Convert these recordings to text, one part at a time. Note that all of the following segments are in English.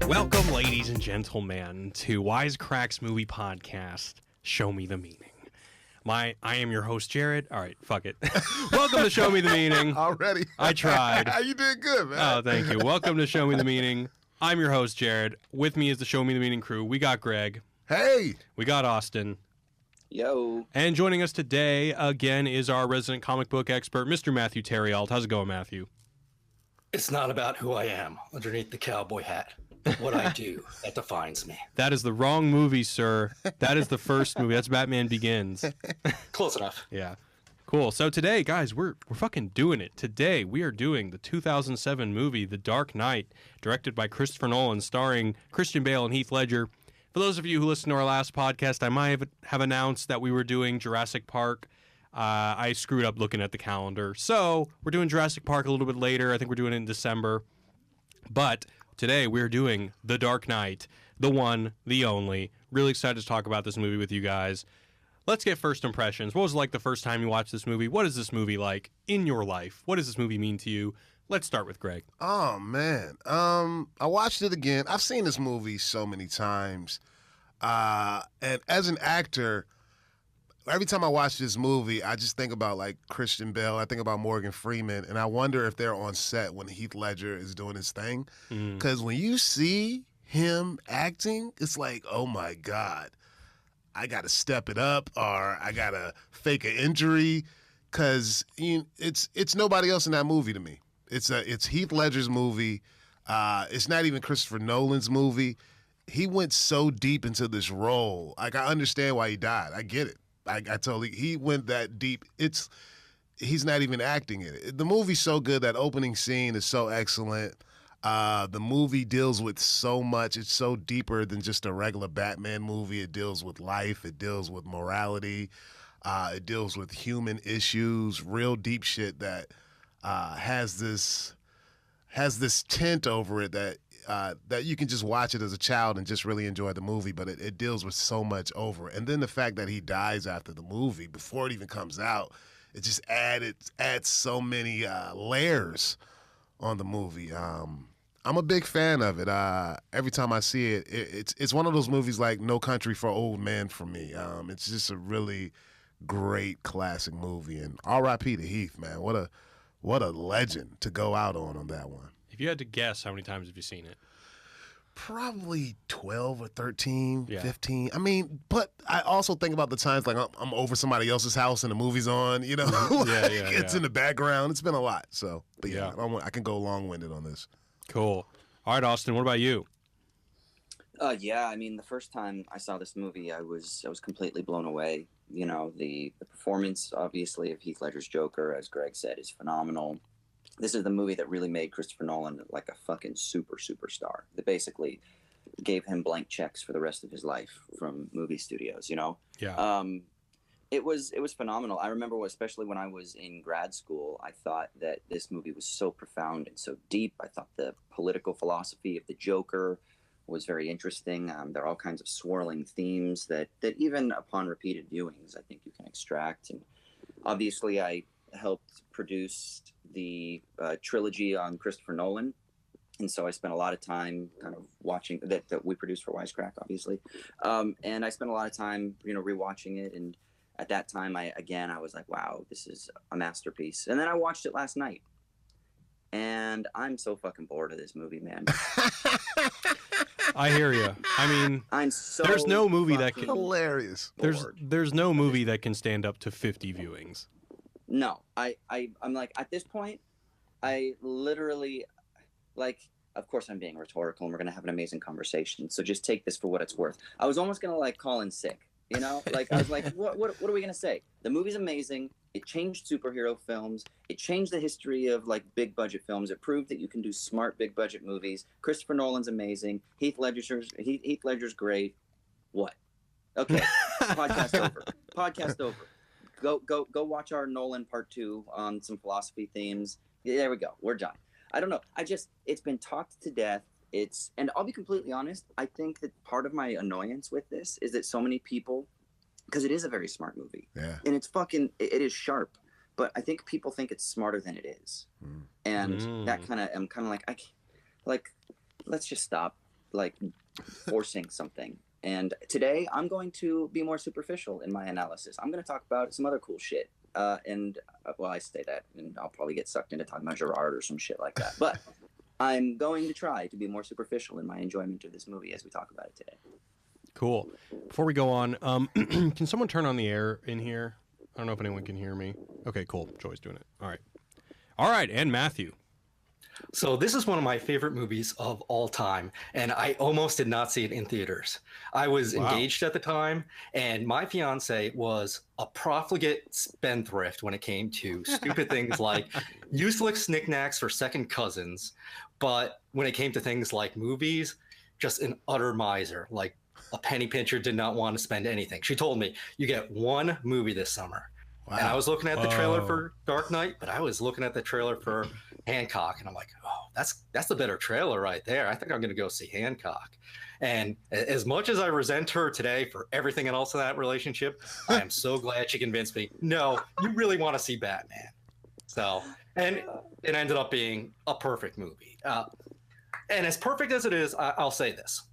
Welcome, ladies and gentlemen, to Wisecrack's movie podcast, Show Me the Meaning. I am your host, Jared. All right, fuck it. Welcome to Show Me the Meaning. Already? I tried. You did good, man. Oh, thank you. Welcome to Show Me the Meaning. I'm your host, Jared. With me is the Show Me the Meaning crew. We got Greg. Hey. We got Austin. Yo. And joining us today, again, is our resident comic book expert, Mr. Matthew Thériault. How's it going, Matthew? It's not about who I am underneath the cowboy hat. What I do, that defines me. That is the wrong movie, sir. That is the first movie. That's Batman Begins. Close enough. Yeah. Cool. So today, guys, we're fucking doing it. Today, we are doing the 2007 movie, The Dark Knight, directed by Christopher Nolan, starring Christian Bale and Heath Ledger. For those of you who listened to our last podcast, I might have announced that we were doing Jurassic Park. I screwed up looking at the calendar. So we're doing Jurassic Park a little bit later. I think we're doing it in December. But today we're doing The Dark Knight, the one, the only. Really excited to talk about this movie with you guys. Let's get first impressions. What was it like the first time you watched this movie? What is this movie like in your life? What does this movie mean to you? Let's start with Greg. Oh, man. I watched it again. I've seen this movie so many times. And as an actor, every time I watch this movie, I just think about, like, Christian Bale. I think about Morgan Freeman, and I wonder if they're on set when Heath Ledger is doing his thing. Because when you see him acting, it's like, oh, my God, I got to step it up, or I got to fake an injury, because it's nobody else in that movie to me. It's Heath Ledger's movie. It's not even Christopher Nolan's movie. He went so deep into this role. Like, I understand why he died. I get it. I totally. He went that deep. He's not even acting in it. The movie's so good. That opening scene is so excellent. The movie deals with so much. It's so deeper than just a regular Batman movie. It deals with life. It deals with morality. It deals with human issues. Real deep shit that has this tint over it that you can just watch it as a child and just really enjoy the movie, but it deals with so much over it. And then the fact that he dies after the movie, before it even comes out, it just adds so many layers on the movie. I'm a big fan of it. Every time I see it, it's one of those movies like No Country for Old Men for me. It's just a really great classic movie. And R.I.P. to Heath, man. What a legend to go out on that one. If you had to guess, how many times have you seen it? Probably 12 or 13, Yeah. 15. I mean, but I also think about the times like I'm over somebody else's house and the movie's on, you know? Like, it's in the background. It's been a lot. So, but yeah. I can go long-winded on this. Cool. All right, Austin, what about you? Yeah, I mean, the first time I saw this movie, I was completely blown away. You know, the performance, obviously, of Heath Ledger's Joker, as Greg said, is phenomenal. This is the movie that really made Christopher Nolan like a fucking superstar. That basically gave him blank checks for the rest of his life from movie studios, you know? Yeah. It was phenomenal. I remember, especially when I was in grad school, I thought that this movie was so profound and so deep. I thought the political philosophy of the Joker was very interesting. There are all kinds of swirling themes that even upon repeated viewings, I think you can extract. And obviously, I helped produce the trilogy on Christopher Nolan, and so I spent a lot of time kind of watching that we produced for Wisecrack, obviously, and I spent a lot of time, rewatching it. And at that time, I was like, wow, this is a masterpiece. And then I watched it last night, and I'm so fucking bored of this movie, man. I hear you. I mean, there's no movie that can hilarious. There's no movie that can stand up to 50 viewings. No, I'm like, at this point, I literally, like, of course I'm being rhetorical and we're going to have an amazing conversation. So just take this for what it's worth. I was almost going to, like, call in sick, you know? Like, I was like, what are we going to say? The movie's amazing. It changed superhero films. It changed the history of, like, big budget films. It proved that you can do smart big budget movies. Christopher Nolan's amazing. Heath Ledger's great. What? Okay. Podcast over. Go watch our Nolan Part 2 on some philosophy themes. Yeah, there we go. We're done. I don't know. It's been talked to death. And I'll be completely honest, I think that part of my annoyance with this is that so many people, because it is a very smart movie. Yeah. And it is sharp, but I think people think it's smarter than it is. And that I'm kind of like, let's just stop. like forcing something. And today I'm going to be more superficial in my analysis. I'm going to talk about some other cool shit. Well, I say that, and I'll probably get sucked into talking about Gerard or some shit like that. But I'm going to try to be more superficial in my enjoyment of this movie as we talk about it today. Cool. Before we go on, can someone turn on the air in here? I don't know if anyone can hear me. Okay, cool. Joy's doing it. All right. All right, and Matthew. So this is one of my favorite movies of all time, and I almost did not see it in theaters. I was engaged at the time, and my fiance was a profligate spendthrift when it came to stupid things like useless knickknacks for second cousins. But when it came to things like movies, just an utter miser, like a penny pincher, did not want to spend anything. She told me, you get one movie this summer. Wow. And I was looking at the trailer for Dark Knight, but I was looking at the trailer for Hancock, and I'm like, oh, that's the better trailer right there. I think I'm going to go see Hancock. And as much as I resent her today for everything else in that relationship, I am so glad she convinced me, no, you really want to see Batman. So, and it ended up being a perfect movie. And as perfect as it is, I'll say this.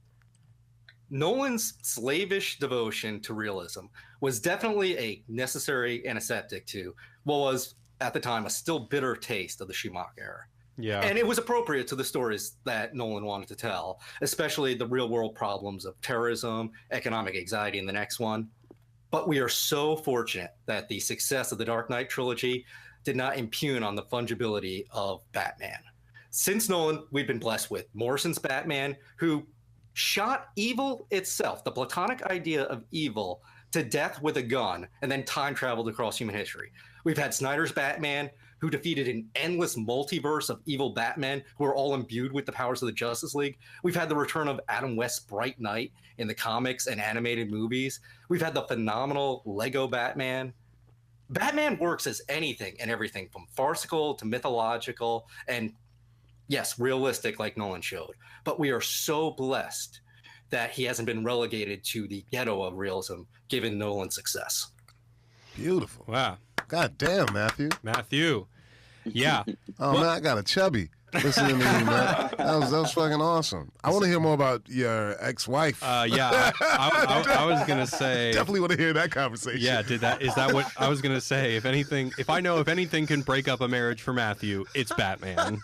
Nolan's slavish devotion to realism was definitely a necessary anesthetic to what was, at the time, a still bitter taste of the Schumacher era. Yeah. And it was appropriate to the stories that Nolan wanted to tell, especially the real-world problems of terrorism, economic anxiety in the next one. But we are so fortunate that the success of the Dark Knight trilogy did not impugn on the fungibility of Batman. Since Nolan, we've been blessed with Morrison's Batman, who shot evil itself, the platonic idea of evil, to death with a gun, and then time traveled across human history. We've had Snyder's Batman, who defeated an endless multiverse of evil Batmen who are all imbued with the powers of the Justice League. We've had the return of Adam West's Bright Knight in the comics and animated movies. We've had the phenomenal Lego Batman. Batman works as anything and everything from farcical to mythological and, yes, realistic like Nolan showed. But we are so blessed that he hasn't been relegated to the ghetto of realism given Nolan's success. Beautiful. Wow. God damn, Matthew. Matthew. Yeah. Oh, man, I got a chubby listening to you, man. That was fucking awesome. I want to hear more about your ex-wife. Yeah, I was going to say. Definitely want to hear that conversation. Yeah, is that what I was going to say? If anything can break up a marriage for Matthew, it's Batman.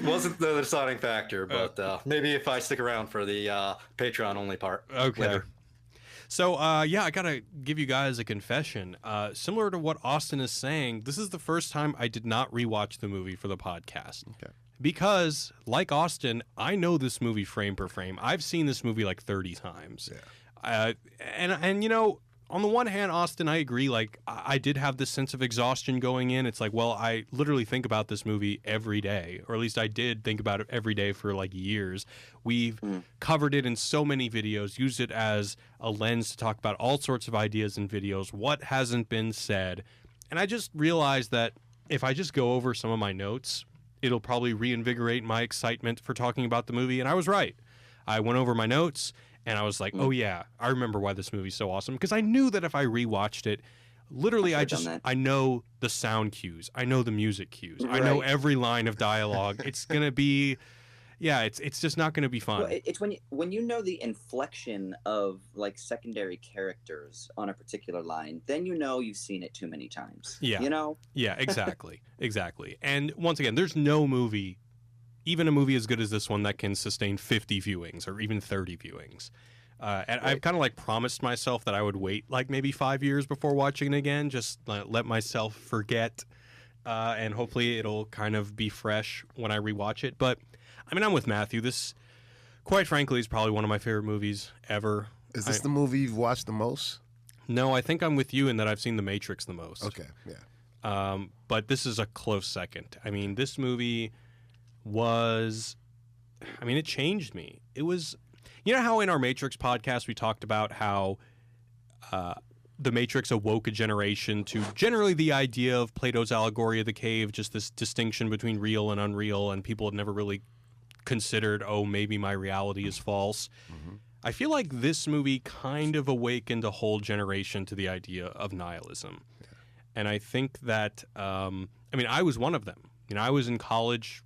Wasn't the deciding factor, but maybe if I stick around for the Patreon only part. Okay. Later. So, I got to give you guys a confession. Similar to what Austin is saying, this is the first time I did not rewatch the movie for the podcast. Okay. Because, like Austin, I know this movie frame per frame. I've seen this movie like 30 times. Yeah. And you know, on the one hand, Austin, I agree. Like, I did have this sense of exhaustion going in. It's like, well, I literally think about this movie every day, or at least I did think about it every day for like years. We've covered it in so many videos, used it as a lens to talk about all sorts of ideas in videos, what hasn't been said. And I just realized that if I just go over some of my notes, it'll probably reinvigorate my excitement for talking about the movie. And I was right. I went over my notes, and I was like, oh, yeah, I remember why this movie's so awesome. Because I knew that if I rewatched it, literally, I know the sound cues. I know the music cues. Right. I know every line of dialogue. It's going to be, it's just not going to be fun. Well, it's when you know the inflection of, like, secondary characters on a particular line, then you know you've seen it too many times. Yeah. You know? Yeah, exactly. Exactly. And once again, there's no movie, even a movie as good as this one, that can sustain 50 viewings or even 30 viewings. And I've kind of like promised myself that I would wait like maybe 5 years before watching it again, just let myself forget, and hopefully it'll kind of be fresh when I rewatch it. But I mean, I'm with Matthew. This, quite frankly, is probably one of my favorite movies ever. Is this the movie you've watched the most? No, I think I'm with you in that I've seen The Matrix the most. Okay, yeah. But this is a close second. I mean, this movie it changed me. It was, you know how in our Matrix podcast we talked about how the Matrix awoke a generation to generally the idea of Plato's allegory of the cave, just this distinction between real and unreal, and people had never really considered, oh, maybe my reality is false. Mm-hmm. I feel like this movie kind of awakened a whole generation to the idea of nihilism. Yeah. And I think that, I was one of them. You know, I was in college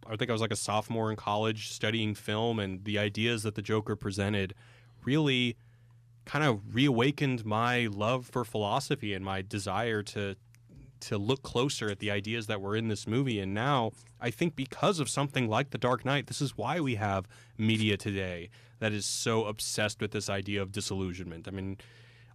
I think I was like a sophomore in college studying film, and the ideas that the Joker presented really kind of reawakened my love for philosophy and my desire to look closer at the ideas that were in this movie. And now I think because of something like The Dark Knight, this is why we have media today that is so obsessed with this idea of disillusionment. I mean,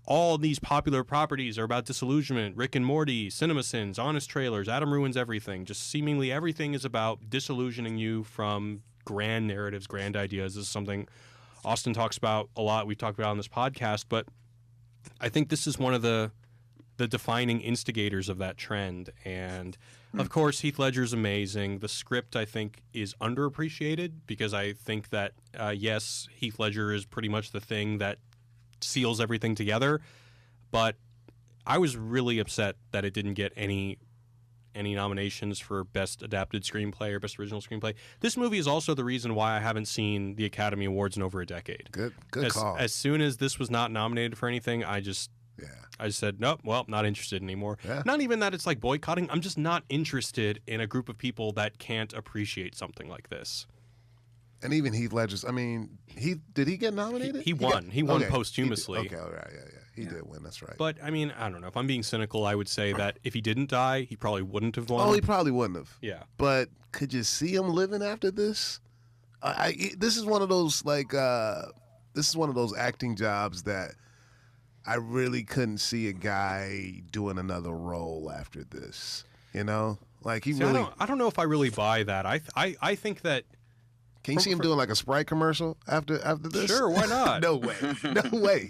all these popular properties are about disillusionment. Rick and Morty, CinemaSins, Honest Trailers, Adam Ruins Everything. Just seemingly everything is about disillusioning you from grand narratives, grand ideas. This is something Austin talks about a lot. We've talked about on this podcast, but I think this is one of the defining instigators of that trend. And of course, Heath Ledger's amazing. The script, I think, is underappreciated because I think that, yes, Heath Ledger is pretty much the thing that seals everything together. But I was really upset that it didn't get any nominations for Best Adapted Screenplay or Best Original Screenplay. This movie is also the reason why I haven't seen the Academy Awards in over a decade. Good call. As soon as this was not nominated for anything, I just said, nope, well, not interested anymore. Yeah. Not even that it's like boycotting. I'm just not interested in a group of people that can't appreciate something like this. And even Heath Ledger's, I mean, did he get nominated? He won. He won posthumously. Okay, all right, yeah. He did win, that's right. But, I mean, I don't know. If I'm being cynical, I would say that if he didn't die, he probably wouldn't have won. Oh, he probably wouldn't have. Yeah. But could you see him living after this? This is one of those, acting jobs that I really couldn't see a guy doing another role after this. You know? Like, he really... I don't know if I really buy that. I think that... Can you see him doing like a Sprite commercial after this? Sure, why not? No way. No way.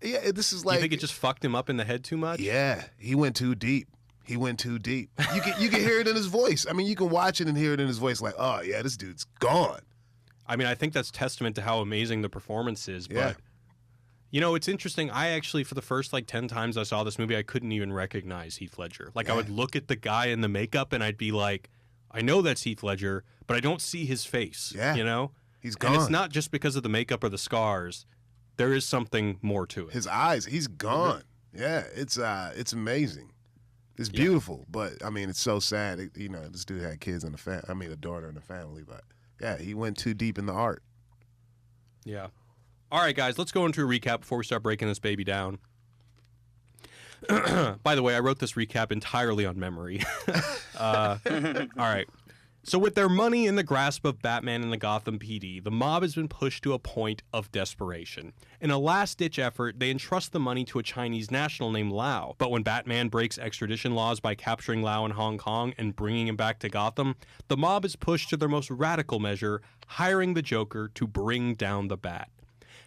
This is like... You think it just fucked him up in the head too much? Yeah, he went too deep. You can hear it in his voice. I mean, you can watch it and hear it in his voice like, oh, yeah, this dude's gone. I mean, I think that's testament to how amazing the performance is. But, Yeah. you know, it's interesting. I actually, for the first 10 times I saw this movie, I couldn't even recognize Heath Ledger. I would look at the guy in the makeup and I'd be like, I know that's Heath Ledger, but I don't see his face. Yeah. You know? He's gone. And it's not just because of the makeup or the scars. There is something more to it. His eyes, he's gone. Yeah, it's amazing. It's beautiful, but I mean, it's so sad. This dude had kids in a daughter in the family, but yeah, he went too deep in the art. Yeah. All right, guys, let's go into a recap before we start breaking this baby down. By the way, I wrote this recap entirely on memory. All right. So with their money in the grasp of Batman and the Gotham PD, the mob has been pushed to a point of desperation. In a last-ditch effort, they entrust the money to a Chinese national named Lau. But when Batman breaks extradition laws by capturing Lau in Hong Kong and bringing him back to Gotham, the mob is pushed to their most radical measure, hiring the Joker to bring down the Bat.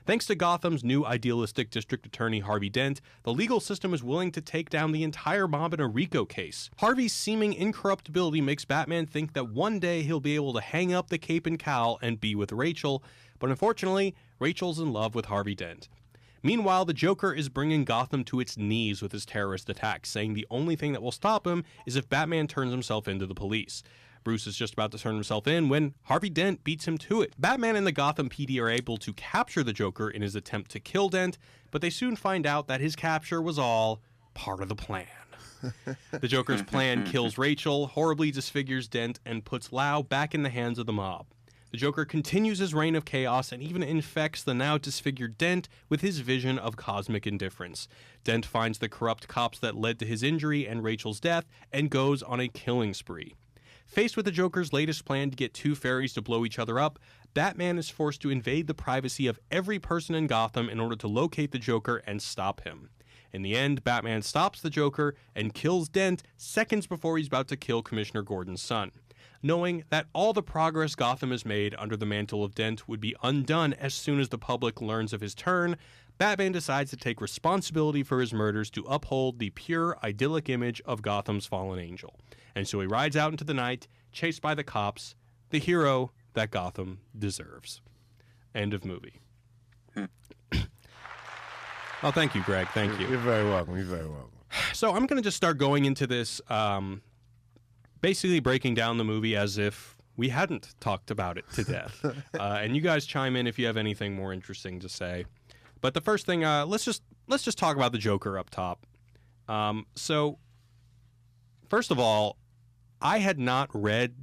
Thanks to Gotham's new idealistic district attorney Harvey Dent, the legal system is willing to take down the entire mob in a RICO case. Harvey's seeming incorruptibility makes Batman think that one day he'll be able to hang up the cape and cowl and be with Rachel, but unfortunately, Rachel's in love with Harvey Dent. Meanwhile, the Joker is bringing Gotham to its knees with his terrorist attacks, saying the only thing that will stop him is if Batman turns himself into the police. Bruce is just about to turn himself in when Harvey Dent beats him to it. Batman and the Gotham PD are able to capture the Joker in his attempt to kill Dent, but they soon find out that his capture was all part of the plan. The Joker's plan kills Rachel, horribly disfigures Dent, and puts Lau back in the hands of the mob. The Joker continues his reign of chaos and even infects the now disfigured Dent with his vision of cosmic indifference. Dent finds the corrupt cops that led to his injury and Rachel's death and goes on a killing spree. Faced with the Joker's latest plan to get two fairies to blow each other up, Batman is forced to invade the privacy of every person in Gotham in order to locate the Joker and stop him. In the end, Batman stops the Joker and kills Dent seconds before he's about to kill Commissioner Gordon's son. Knowing that all the progress Gotham has made under the mantle of Dent would be undone as soon as the public learns of his turn, Batman decides to take responsibility for his murders to uphold the pure, idyllic image of Gotham's fallen angel. And so he rides out into the night, chased by the cops, the hero that Gotham deserves. End of movie. Oh, thank you, Greg. Thank you. You're very welcome. You're very welcome. So I'm going to just start going into this, basically breaking down the movie as if we hadn't talked about it to death. And you guys chime in if you have anything more interesting to say. But the first thing, let's just talk about the Joker up top. So, first of all, I had not read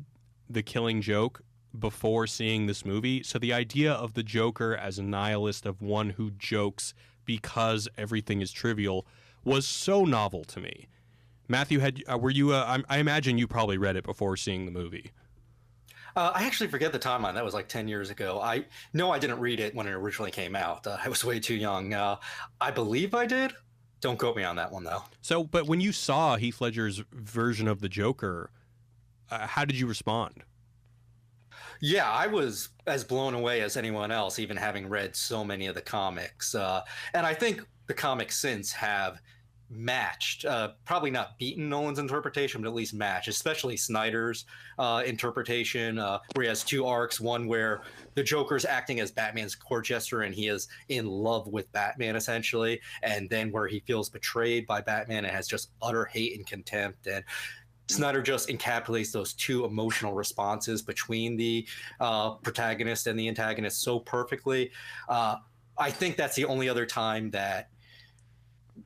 The Killing Joke before seeing this movie. So the idea of the Joker as a nihilist, of one who jokes because everything is trivial, was so novel to me. Matthew, were you? I imagine you probably read it before seeing the movie. I actually forget the timeline. That was like 10 years ago. I didn't read it when it originally came out. I was way too young. I believe I did. Don't quote me on that one, though. So, but when you saw Heath Ledger's version of the Joker, how did you respond? Yeah, I was as blown away as anyone else, even having read so many of the comics. And I think the comics since have matched, probably not beaten Nolan's interpretation, but at least matched, especially Snyder's interpretation, where he has two arcs, one where the Joker's acting as Batman's court jester and he is in love with Batman, essentially, and then where he feels betrayed by Batman and has just utter hate and contempt. And Snyder just encapsulates those two emotional responses between the protagonist and the antagonist so perfectly. I think that's the only other time that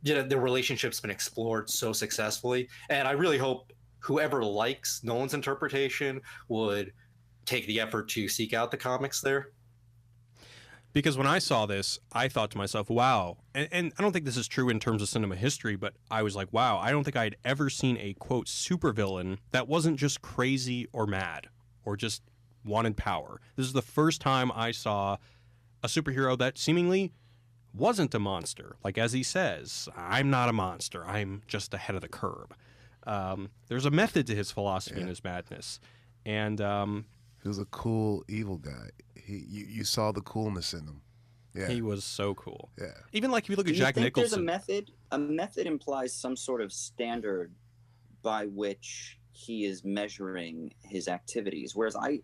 the relationship's been explored so successfully. And I really hope whoever likes Nolan's interpretation would take the effort to seek out the comics there. Because when I saw this, I thought to myself, wow. And I don't think this is true in terms of cinema history, but I was like, wow, I don't think I'd ever seen a, quote, supervillain that wasn't just crazy or mad or just wanted power. This is the first time I saw a superhero that seemingly wasn't a monster. Like, as he says, I'm not a monster. I'm just ahead of the curve. There's a method to his philosophy and his madness. And he was a cool evil guy. You saw the coolness in him. Yeah, he was so cool. Yeah, even like if you look at Jack Nicholson. There's a method. A method implies some sort of standard by which he is measuring his activities. Whereas I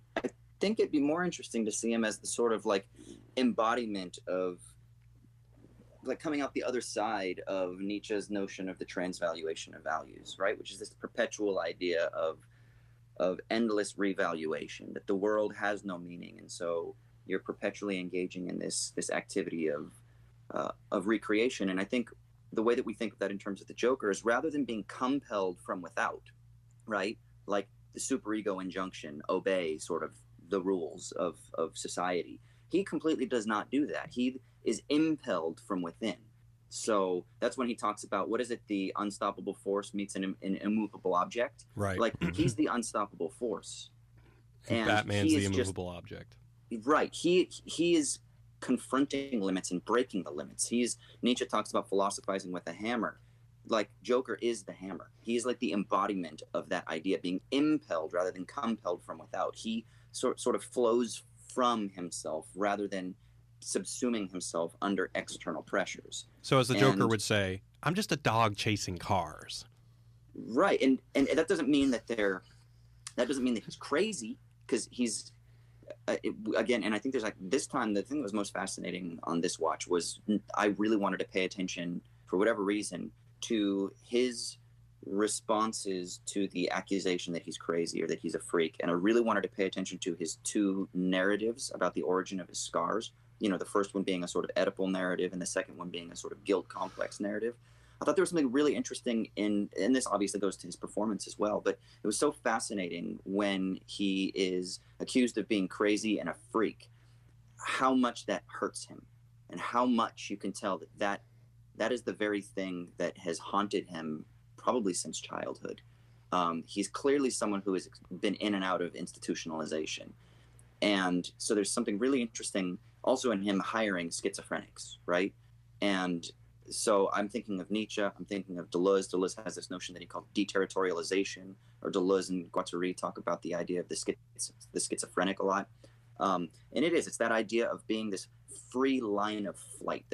think it'd be more interesting to see him as the sort of like embodiment of, like, coming out the other side of Nietzsche's notion of the transvaluation of values, right? Which is this perpetual idea of endless revaluation, that the world has no meaning, and so you're perpetually engaging in this activity of recreation. And I think the way that we think of that in terms of the Joker is, rather than being compelled from without, right? Like the superego injunction, obey sort of the rules of society. He completely does not do that. He is impelled from within. So that's when he talks about, what is it, the unstoppable force meets an immovable object. Right. Like, he's the unstoppable force. And Batman's the immovable object. Right. He is confronting limits and breaking the limits. Nietzsche talks about philosophizing with a hammer. Like, Joker is the hammer. He is like the embodiment of that idea, being impelled rather than compelled from without. He sort of flows from himself rather than subsuming himself under external pressures. So as the Joker would say, I'm just a dog chasing cars. Right. And that doesn't mean that he's crazy, because he's again, and I think there's like this time, the thing that was most fascinating on this watch was I really wanted to pay attention, for whatever reason, to his responses to the accusation that he's crazy or that he's a freak. And I really wanted to pay attention to his two narratives about the origin of his scars. The first one being a sort of Oedipal narrative, and the second one being a sort of guilt complex narrative. I thought there was something really interesting and this obviously goes to his performance as well, but it was so fascinating when he is accused of being crazy and a freak, how much that hurts him, and how much you can tell that is the very thing that has haunted him probably since childhood. He's clearly someone who has been in and out of institutionalization. And so there's something really interesting also in him hiring schizophrenics, right? And so I'm thinking of Nietzsche, I'm thinking of Deleuze. Deleuze has this notion that he called deterritorialization, or Deleuze and Guattari talk about the idea of the schizophrenic a lot. And it's that idea of being this free line of flight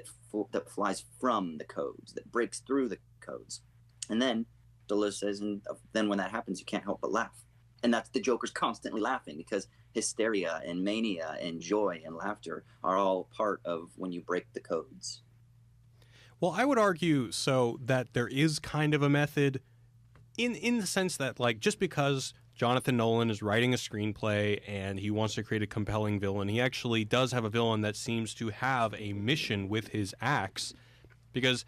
that flies from the codes, that breaks through the codes. And then Deleuze says, and then when that happens, you can't help but laugh. And that's the Joker's constantly laughing, because hysteria and mania and joy and laughter are all part of when you break the codes. Well, I would argue so that there is kind of a method in the sense that, like, just because Jonathan Nolan is writing a screenplay and he wants to create a compelling villain, he actually does have a villain that seems to have a mission with his acts, because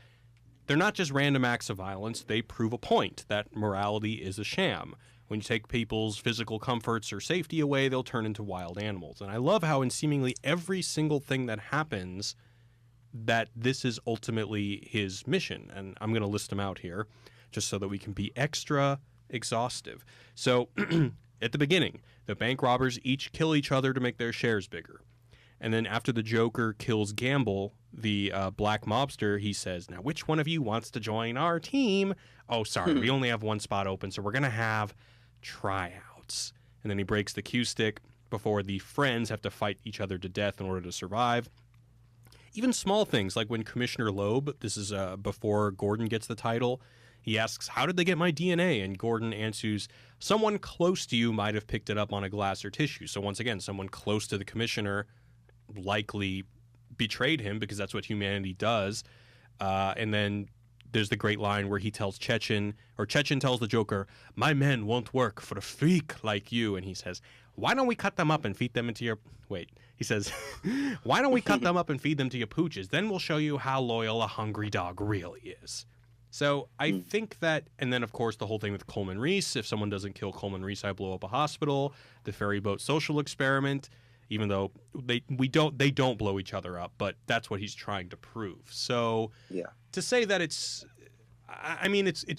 they're not just random acts of violence. They prove a point that morality is a sham. when you take people's physical comforts or safety away, they'll turn into wild animals. And I love how in seemingly every single thing that happens, that this is ultimately his mission. And I'm going to list them out here just so that we can be extra exhaustive. So at the beginning, the bank robbers each kill each other to make their shares bigger. And then after the Joker kills Gamble, the black mobster, he says, now which one of you wants to join our team? Oh, sorry, we only have one spot open, so we're going to have tryouts. And then he breaks the cue stick before the friends have to fight each other to death in order to survive. Even small things like when Commissioner Loeb, this is before Gordon gets the title, he asks, how did they get my DNA? And Gordon answers, someone close to you might have picked it up on a glass or tissue. So once again, someone close to the commissioner likely betrayed him because that's what humanity does. And then there's the great line where he tells Chechen tells the Joker, my men won't work for a freak like you. And he says, why don't we cut them up and feed them into your... Wait, he says, why don't we cut them up and feed them to your pooches? Then we'll show you how loyal a hungry dog really is. So I think that, and then of course the whole thing with Coleman Reese, if someone doesn't kill Coleman Reese, I blow up a hospital, the ferry boat social experiment, even though they don't blow each other up, but that's what he's trying to prove. So yeah, to say that it's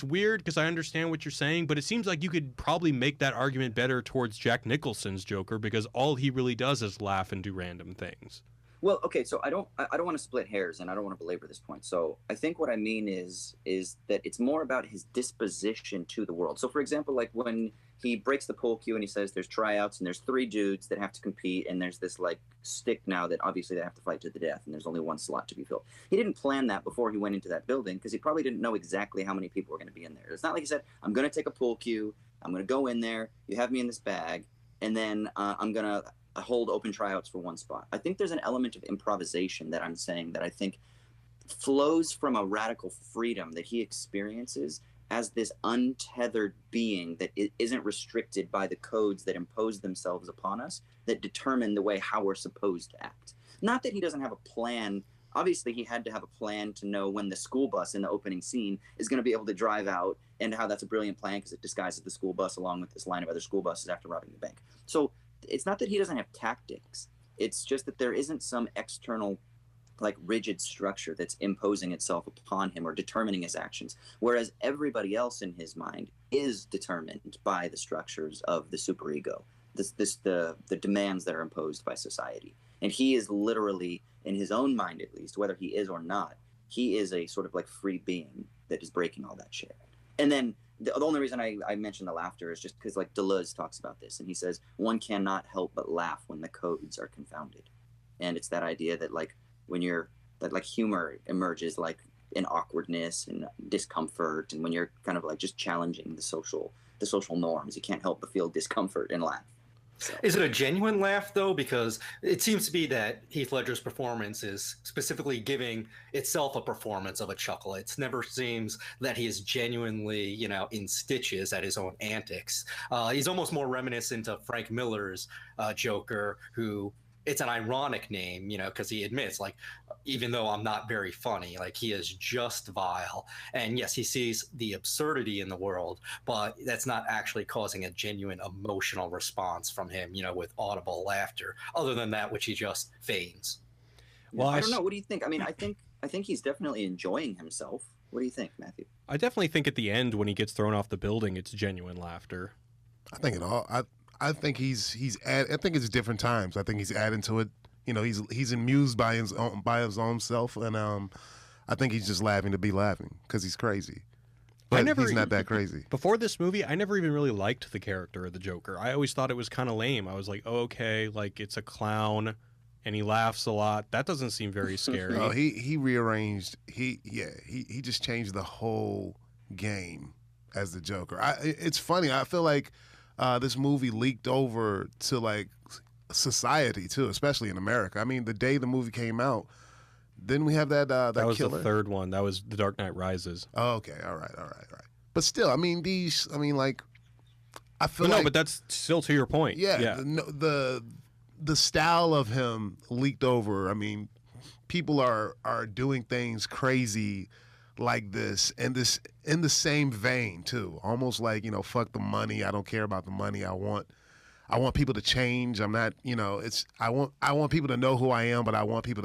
weird because I understand what you're saying, but it seems like you could probably make that argument better towards Jack Nicholson's Joker because all he really does is laugh and do random things. Well, okay, so I don't want to split hairs, and I don't want to belabor this point. So I think what I mean is that it's more about his disposition to the world. So, for example, like when he breaks the pool cue and he says there's tryouts and there's 3 dudes that have to compete, and there's this like stick now that obviously they have to fight to the death, and there's only one slot to be filled. He didn't plan that before he went into that building because he probably didn't know exactly how many people were going to be in there. It's not like he said, I'm going to take a pool cue, I'm going to go in there, you have me in this bag, and then I'm going to hold open tryouts for one spot. I think there's an element of improvisation that I'm saying that I think flows from a radical freedom that he experiences as this untethered being that isn't restricted by the codes that impose themselves upon us that determine the way how we're supposed to act. Not that he doesn't have a plan. Obviously, he had to have a plan to know when the school bus in the opening scene is going to be able to drive out, and how that's a brilliant plan because it disguises the school bus along with this line of other school buses after robbing the bank. So it's not that he doesn't have tactics. It's just that there isn't some external, like, rigid structure that's imposing itself upon him or determining his actions, whereas everybody else in his mind is determined by the structures of the superego, the demands that are imposed by society. And he is literally, in his own mind at least, whether he is or not, he is a sort of like free being that is breaking all that shit. And then the only reason I mention the laughter is just because, like, Deleuze talks about this, and he says one cannot help but laugh when the codes are confounded. And it's that idea that, like, humor emerges, like, in awkwardness and discomfort, and when you're kind of, like, just challenging the social norms, you can't help but feel discomfort and laugh. So. Is it a genuine laugh, though? Because it seems to be that Heath Ledger's performance is specifically giving itself a performance of a chuckle. It never seems that he is genuinely, in stitches at his own antics. He's almost more reminiscent of Frank Miller's Joker, who... It's an ironic name, because he admits, like, even though I'm not very funny, like, he is just vile. And yes, he sees the absurdity in the world, but that's not actually causing a genuine emotional response from him, with audible laughter, other than that which he just feigns. Well, I don't know. What do you think? I mean, I think he's definitely enjoying himself. What do you think, Matthew? I definitely think at the end when he gets thrown off the building, it's genuine laughter. I think I think I think it's different times. I think he's adding to it. He's amused by his own self, and I think he's just laughing to be laughing because he's crazy. But he's not that crazy. Before this movie, I never even really liked the character of the Joker. I always thought it was kind of lame. I was like, oh, okay, like, it's a clown, and he laughs a lot. That doesn't seem very scary. Oh, he rearranged. He just changed the whole game as the Joker. It's funny. I feel like this movie leaked over to, like, society too, especially in America. I mean, the day the movie came out, didn't we have that was killer? The third one. That was The Dark Knight Rises. Oh, okay, all right. But still, I mean, like, I feel but that's still to your point. Yeah. The style of him leaked over. I mean, people are doing things crazy like this in the same vein too. Almost like, you know, fuck the money. I don't care about the money. I want people to change. I'm not, you know, I want people to know who I am, but I want people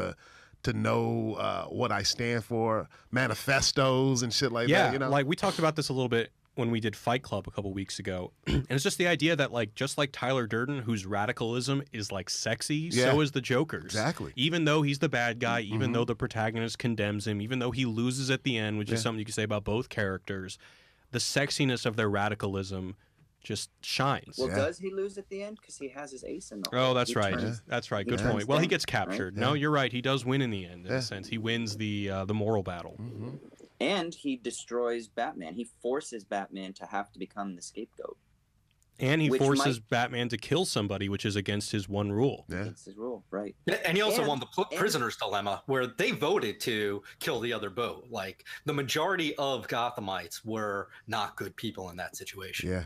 to know what I stand for, manifestos and shit like that. You know, like we talked about this a little bit when we did Fight Club a couple weeks ago, and it's just the idea that like just like Tyler Durden, whose radicalism is like sexy, so is the Joker's. Exactly. Even though he's the bad guy, even though the protagonist condemns him, even though he loses at the end, which is something you can say about both characters, the sexiness of their radicalism just shines. Well, does he lose at the end? Because he has his ace in the hole. Oh, that's right. That's right. Good point. Well, he gets down, captured. Right? No, you're right. He does win in the end, in a sense. He wins the moral battle. And he destroys Batman. He forces Batman to have to become the scapegoat. And he forces Batman to kill somebody, which is against his one rule. Against his rule, right. And he also won the prisoner's dilemma, where they voted to kill the other Beau. Like, the majority of Gothamites were not good people in that situation. Yeah.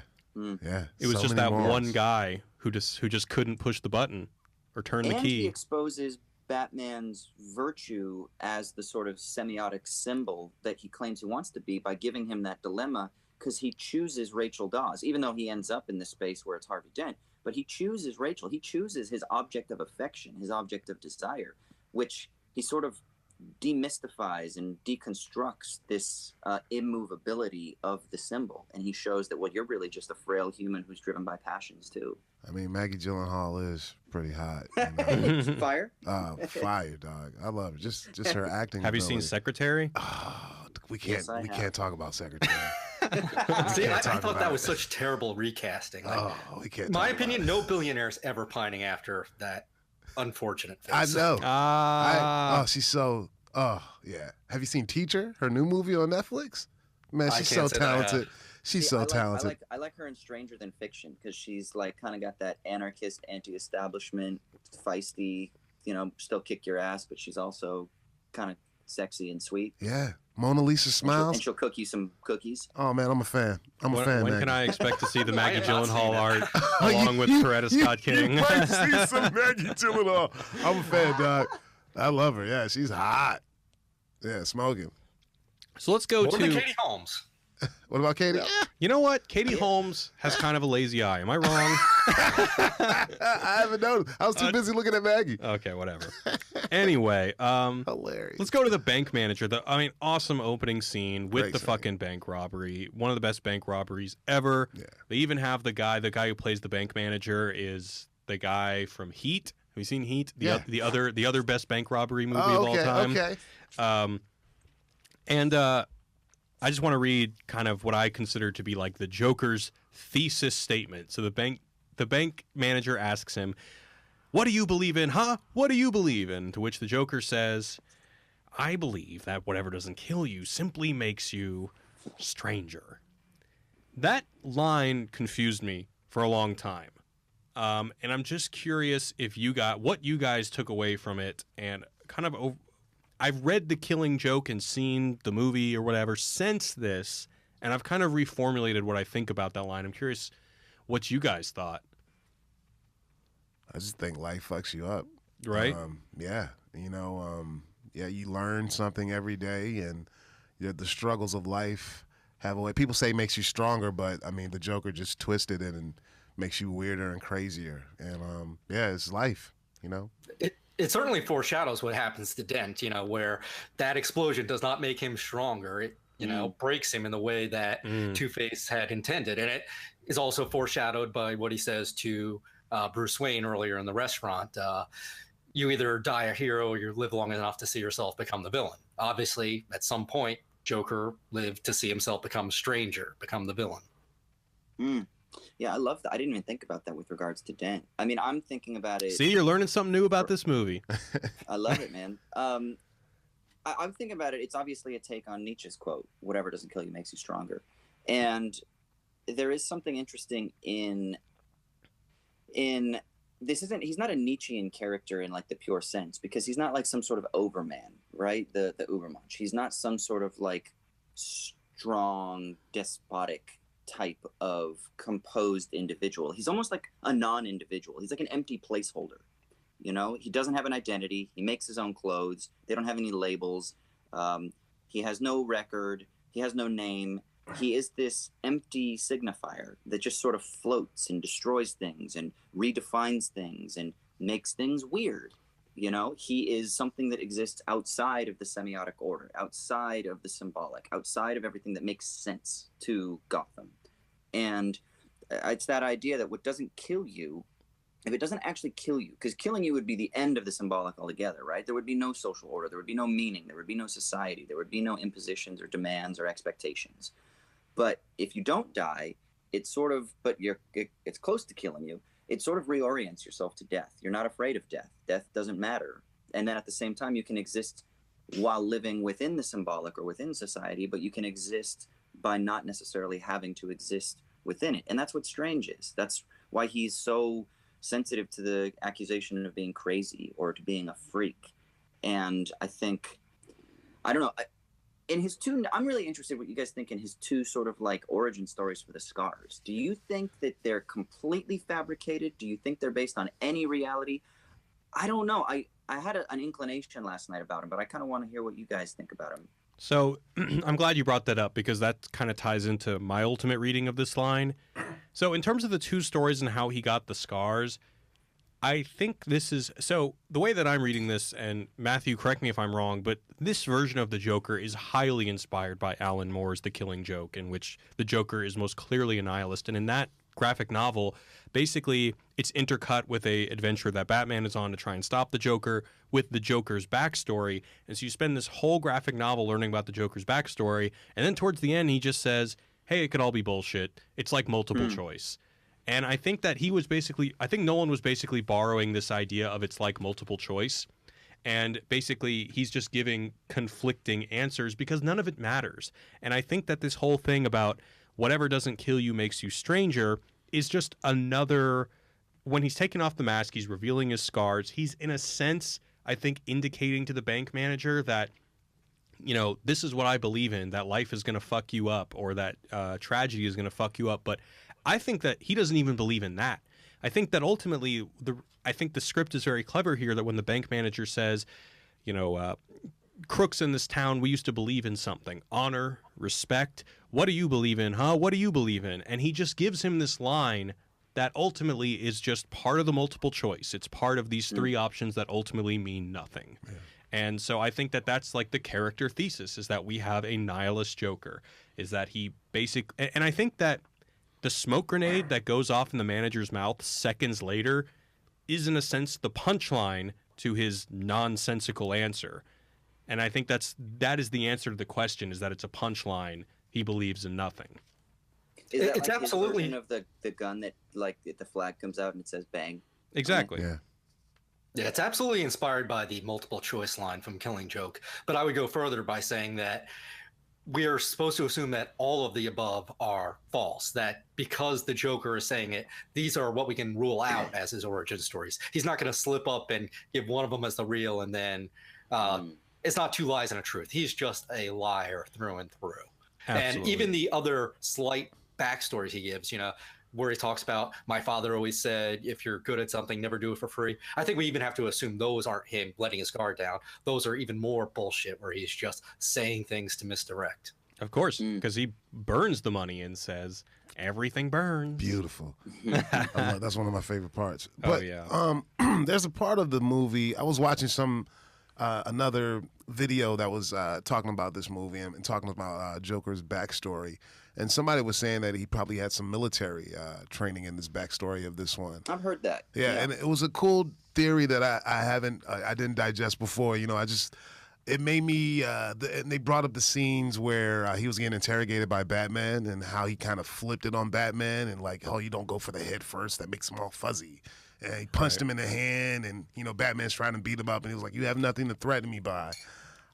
Yeah. It was just that one guy who just couldn't push the button or turn the key. And he exposes Batman's virtue as the sort of semiotic symbol that he claims he wants to be by giving him that dilemma, because he chooses Rachel Dawes, even though he ends up in this space where it's Harvey Dent. But he chooses Rachel. He chooses his object of affection, his object of desire, which he sort of demystifies and deconstructs this immovability of the symbol. And he shows that, well, you're really just a frail human who's driven by passions too. I mean, Maggie Gyllenhaal is pretty hot. You know? Fire? Fire, dog. I love her. Just her acting. Have you ability. seen Secretary? Oh, we can't talk about Secretary. See, I thought that was such terrible recasting. Like, we can't. My opinion, no billionaire's ever pining after that unfortunate face. I know. She's so. Oh yeah. Have you seen Teacher? Her new movie on Netflix. Man, she's so talented. She's so talented. I like her in Stranger Than Fiction, because she's like kind of got that anarchist, anti-establishment, feisty, you know, still kick your ass, but she's also kind of sexy and sweet. Yeah. Mona Lisa smiles. And she'll cook you some cookies. Oh man, I'm a fan. I'm a fan. When can I expect to see the Maggie Gyllenhaal art along with Coretta Scott King? You might see some Maggie Gyllenhaal. I'm a fan, dog. I love her. Yeah, she's hot. Yeah, smoking. So let's go to Katie Holmes. What about Katie? You know what? Katie Holmes has kind of a lazy eye. Am I wrong? I haven't noticed. I was too busy looking at Maggie. Okay, whatever. Anyway, hilarious. Let's go to the bank manager. Awesome opening scene with Great the scene. fucking bank robbery. One of the best bank robberies ever. Yeah. They even have the guy who plays the bank manager is the guy from Heat. Have you seen Heat? The other best bank robbery movie of all time. Okay. I just want to read kind of what I consider to be like the Joker's thesis statement. So the bank manager asks him, "What do you believe in, huh? What do you believe in?" To which the Joker says, "I believe that whatever doesn't kill you simply makes you stranger." That line confused me for a long time. And I'm just curious if what you guys took away from it, and kind of I've read The Killing Joke and seen the movie or whatever since this, and I've kind of reformulated what I think about that line. I'm curious what you guys thought. I just think life fucks you up. Right? Yeah. You know, you learn something every day, and the struggles of life have a way. People say it makes you stronger, but I mean, the Joker just twisted it and makes you weirder and crazier. And it's life, you know? It certainly foreshadows what happens to Dent, you know, where that explosion does not make him stronger. It, you know, breaks him in the way that Two-Face had intended. And it is also foreshadowed by what he says to Bruce Wayne earlier in the restaurant. You either die a hero or you live long enough to see yourself become the villain. Obviously, at some point, Joker lived to see himself become stranger, become the villain. Yeah, I love that. I didn't even think about that with regards to Dent. I mean, I'm thinking about it. See, you're learning something new about this movie. I love it, man. I'm thinking about it. It's obviously a take on Nietzsche's quote, "Whatever doesn't kill you makes you stronger." And there is something interesting in this. He's not a Nietzschean character in like the pure sense, because he's not like some sort of overman, right? The Ubermensch. He's not some sort of like strong, despotic type of composed individual. He's almost like a non-individual. He's like an empty placeholder. You know, he doesn't have an identity. He makes his own clothes. They don't have any labels. He has no record. He has no name. He is this empty signifier that just sort of floats and destroys things and redefines things and makes things weird. You know, he is something that exists outside of the semiotic order, outside of the symbolic, outside of everything that makes sense to Gotham. And it's that idea that what doesn't kill you, if it doesn't actually kill you, because killing you would be the end of the symbolic altogether, right? There would be no social order, there would be no meaning, there would be no society, there would be no impositions or demands or expectations. But if you don't die, it's sort of, it's close to killing you. It sort of reorients yourself to death. You're not afraid of death. Death doesn't matter. And then at the same time, you can exist while living within the symbolic or within society, but you can exist by not necessarily having to exist within it. And that's what Strange is. That's why he's so sensitive to the accusation of being crazy or to being a freak. And I think, I don't know, in his two, I'm really interested what you guys think in his two sort of like origin stories for the scars. Do you think that they're completely fabricated? Do you think they're based on any reality? I don't know. I had an inclination last night about him, but I kind of want to hear what you guys think about him. So I'm glad you brought that up because that kind of ties into my ultimate reading of this line. So in terms of the two stories and how he got the scars, I think this is, so the way that I'm reading this, and Matthew, correct me if I'm wrong, but this version of the Joker is highly inspired by Alan Moore's The Killing Joke, in which the Joker is most clearly a nihilist. And in that graphic novel, basically it's intercut with a adventure that Batman is on to try and stop the Joker with the Joker's backstory. And so you spend this whole graphic novel learning about the Joker's backstory, and then towards the end he just says, hey, it could all be bullshit. It's like multiple choice. And I think that I think Nolan was basically borrowing this idea of it's like multiple choice. And basically he's just giving conflicting answers because none of it matters. And I think that this whole thing about whatever doesn't kill you makes you stranger is just another, when he's taken off the mask, he's revealing his scars. He's in a sense, I think, indicating to the bank manager that, you know, this is what I believe in, that life is going to fuck you up or that tragedy is going to fuck you up. But I think that he doesn't even believe in that. I think that ultimately, I think the script is very clever here that when the bank manager says, you know, crooks in this town, we used to believe in something. Honor, respect. What do you believe in, huh? What do you believe in? And he just gives him this line that ultimately is just part of the multiple choice. It's part of these three options that ultimately mean nothing. Yeah. And so I think that that's like the character thesis, is that we have a nihilist Joker, is that he and I think that the smoke grenade that goes off in the manager's mouth seconds later is, in a sense, the punchline to his nonsensical answer. And I think that is the answer to the question, is that it's a punchline. He believes in nothing. Is that it's like absolutely his version of the gun that, like, the flag comes out and it says bang? Exactly. Yeah. Yeah, it's absolutely inspired by the multiple choice line from Killing Joke. But I would go further by saying that we are supposed to assume that all of the above are false, that because the Joker is saying it, these are what we can rule out as his origin stories. He's not going to slip up and give one of them as the real, and then it's not two lies and a truth. He's just a liar through and through. Absolutely. And even the other slight backstories he gives, you know, where he talks about, my father always said, if you're good at something, never do it for free. I think we even have to assume those aren't him letting his guard down. Those are even more bullshit, where he's just saying things to misdirect. Of course, because he burns the money and says, everything burns. Beautiful. That's one of my favorite parts. But, oh, yeah. There's a part of the movie, I was watching another video that was talking about this movie and talking about Joker's backstory. And somebody was saying that he probably had some military training in this backstory of this one. I've heard that. Yeah, and it was a cool theory that I didn't digest before. You know, it made me, and they brought up the scenes where he was getting interrogated by Batman and how he kind of flipped it on Batman and like, oh, you don't go for the head first. That makes him all fuzzy. And he punched him in the hand, and, you know, Batman's trying to beat him up, and he was like, you have nothing to threaten me by.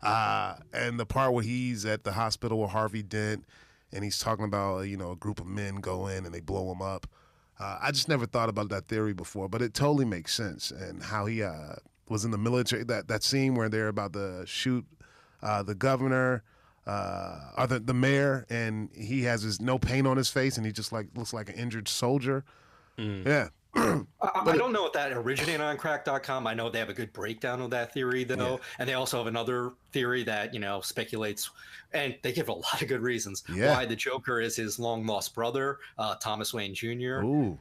And the part where he's at the hospital with Harvey Dent, and he's talking about, you know, a group of men go in and they blow him up. I just never thought about that theory before, but it totally makes sense. And how he was in the military, that scene where they're about to shoot the governor or the mayor, and he has no paint on his face, and he just like looks like an injured soldier. Yeah. I don't know if that originated on crack.com. I know they have a good breakdown of that theory, though. Yeah. And they also have another theory that, speculates, and they give a lot of good reasons Yeah. why the Joker is his long lost brother, Thomas Wayne Jr. Ooh.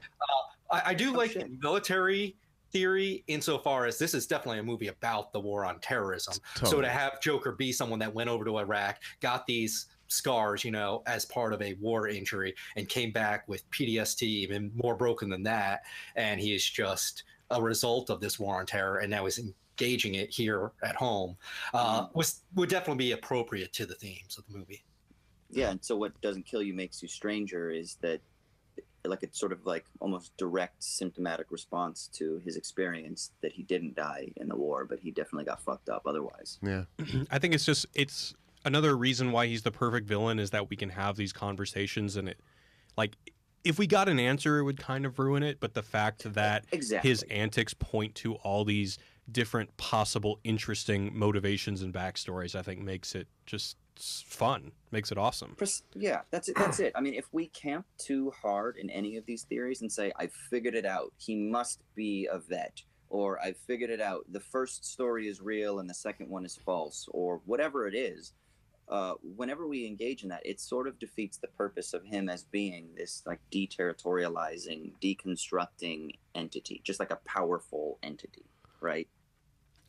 I do like the military theory insofar as this is definitely a movie about the war on terrorism. Totally. So to have Joker be someone that went over to Iraq, got these scars, as part of a war injury, and came back with PTSD, even more broken than that, and he is just a result of this war on terror, and now he's engaging it here at home, would definitely be appropriate to the themes of the movie. Yeah, and so what doesn't kill you makes you stranger is that, like, it's sort of like almost direct symptomatic response to his experience that he didn't die in the war, but he definitely got fucked up otherwise. Yeah. I think it's another reason why he's the perfect villain is that we can have these conversations, and if we got an answer, it would kind of ruin it. But the fact that his antics point to all these different possible interesting motivations and backstories, I think makes it just fun, makes it awesome. Yeah, that's it. I mean, if we camp too hard in any of these theories and say, I figured it out, he must be a vet, or I figured it out, the first story is real and the second one is false, or whatever it is, whenever we engage in that, it sort of defeats the purpose of him as being this like deterritorializing, deconstructing entity, just like a powerful entity, right?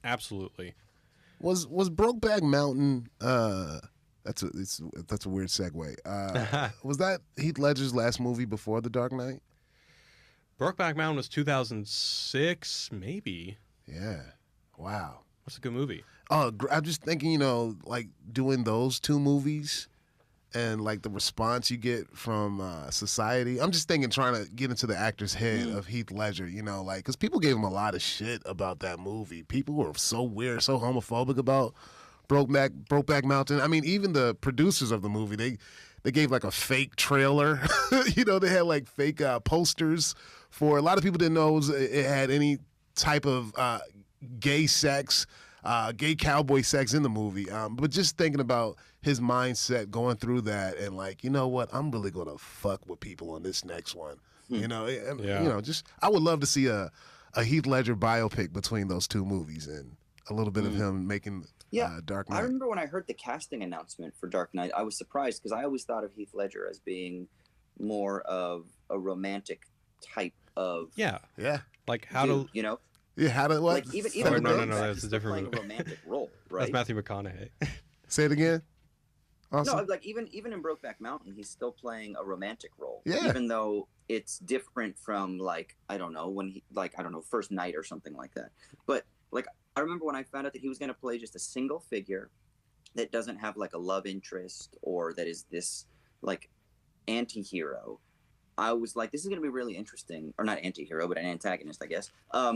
Absolutely. Was Brokeback Mountain? That's a weird segue. Was that Heath Ledger's last movie before The Dark Knight? Brokeback Mountain was 2006, maybe. Yeah. Wow. That's a good movie. Oh, I'm just thinking, like doing those two movies and like the response you get from society. I'm just thinking, trying to get into the actor's head of Heath Ledger, like, because people gave him a lot of shit about that movie. People were so weird, so homophobic about Brokeback Mountain. I mean, even the producers of the movie, they gave like a fake trailer. They had like fake posters for. A lot of people didn't know it had any type of gay sex. Gay cowboy sex in the movie, but just thinking about his mindset going through that, and like, you know what, I'm really gonna fuck with people on this next one. Just I would love to see a Heath Ledger biopic between those two movies and a little bit of him making Dark Knight. I remember when I heard the casting announcement for Dark Knight, I was surprised because I always thought of Heath Ledger as being more of a romantic type of like how dude, to Yeah, how to what? Like even no, that's a different playing a romantic role, right? That's Matthew McConaughey. Say it again. Awesome. No, like even in Brokeback Mountain, he's still playing a romantic role. Yeah. Even though it's different from like First Night or something like that. But like I remember when I found out that he was going to play just a single figure that doesn't have like a love interest or that is this like anti-hero. I was like, this is going to be really interesting, or not anti-hero, but an antagonist, I guess,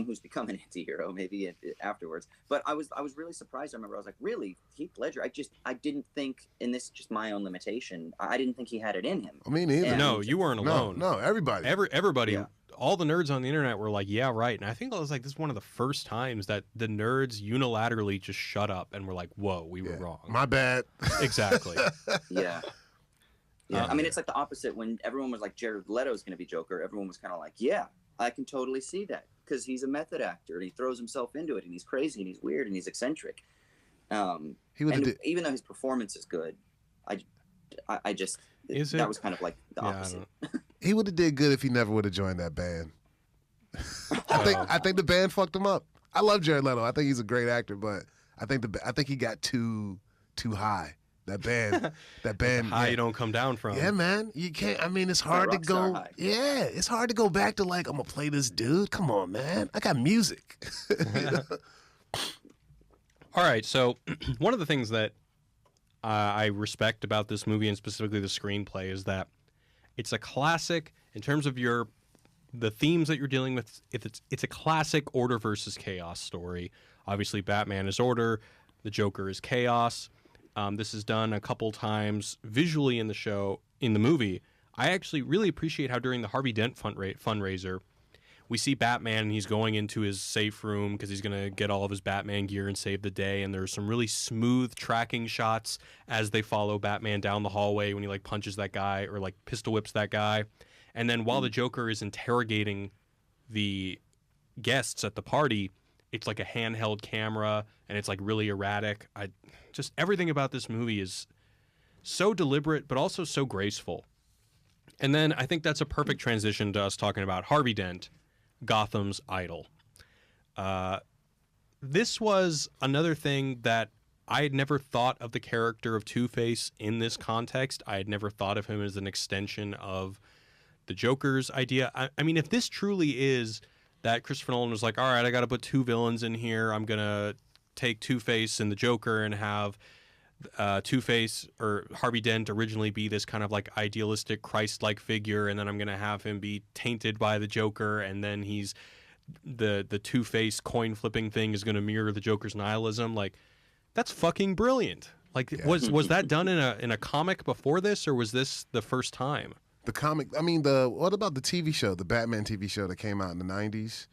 who's become an anti-hero maybe afterwards. But I was really surprised. I remember I was like, really, Heath Ledger? I didn't think, and this is just my own limitation, I didn't think he had it in him. I mean, either. No, you weren't alone. No, everybody. Everybody, all the nerds on the internet were like, yeah, right. And I think it was like, this is one of the first times that the nerds unilaterally just shut up and were like, whoa, we were wrong. My bad. Exactly. Yeah. Yeah, I mean, it's like the opposite. When everyone was like, Jared Leto's going to be Joker, everyone was kind of like, yeah, I can totally see that because he's a method actor and he throws himself into it and he's crazy and he's weird and he's eccentric. Even though his performance is good, that was kind of like the opposite. He would have did good if he never would have joined that band. I think the band fucked him up. I love Jared Leto. I think he's a great actor, but I think he got too high. That band high you don't come down from. Yeah, man. You can't. I mean, it's hard to go. High. Yeah, it's hard to go back to like, I'm gonna play this dude. Come on, man. I got music. All right. So one of the things that I respect about this movie, and specifically the screenplay, is that it's a classic in terms of the themes that you're dealing with. It's a classic order versus chaos story. Obviously, Batman is order. The Joker is chaos. This is done a couple times visually in the movie. I actually really appreciate how during the Harvey Dent fundraiser, we see Batman and he's going into his safe room because he's going to get all of his Batman gear and save the day. And there's some really smooth tracking shots as they follow Batman down the hallway when he like punches that guy or like pistol whips that guy. And then while the Joker is interrogating the guests at the party, it's like a handheld camera and it's like really erratic. Just everything about this movie is so deliberate but also so graceful. And then I think that's a perfect transition to us talking about Harvey Dent, Gotham's idol. This was another thing that I had never thought of the character of Two-Face in this context. I had never thought of him as an extension of the Joker's idea. I mean, if this truly is that Christopher Nolan was like, all right, I got to put two villains in here. I'm going to take Two-Face and the Joker and have Two-Face or Harvey Dent originally be this kind of like idealistic Christ-like figure, and then I'm going to have him be tainted by the Joker, and then he's the Two-Face coin flipping thing is going to mirror the Joker's nihilism. Like, that's fucking brilliant. Like, was that done in a comic before this, or was this the first time? The comic, I mean, what about the TV show, the Batman TV show that came out in the 90s?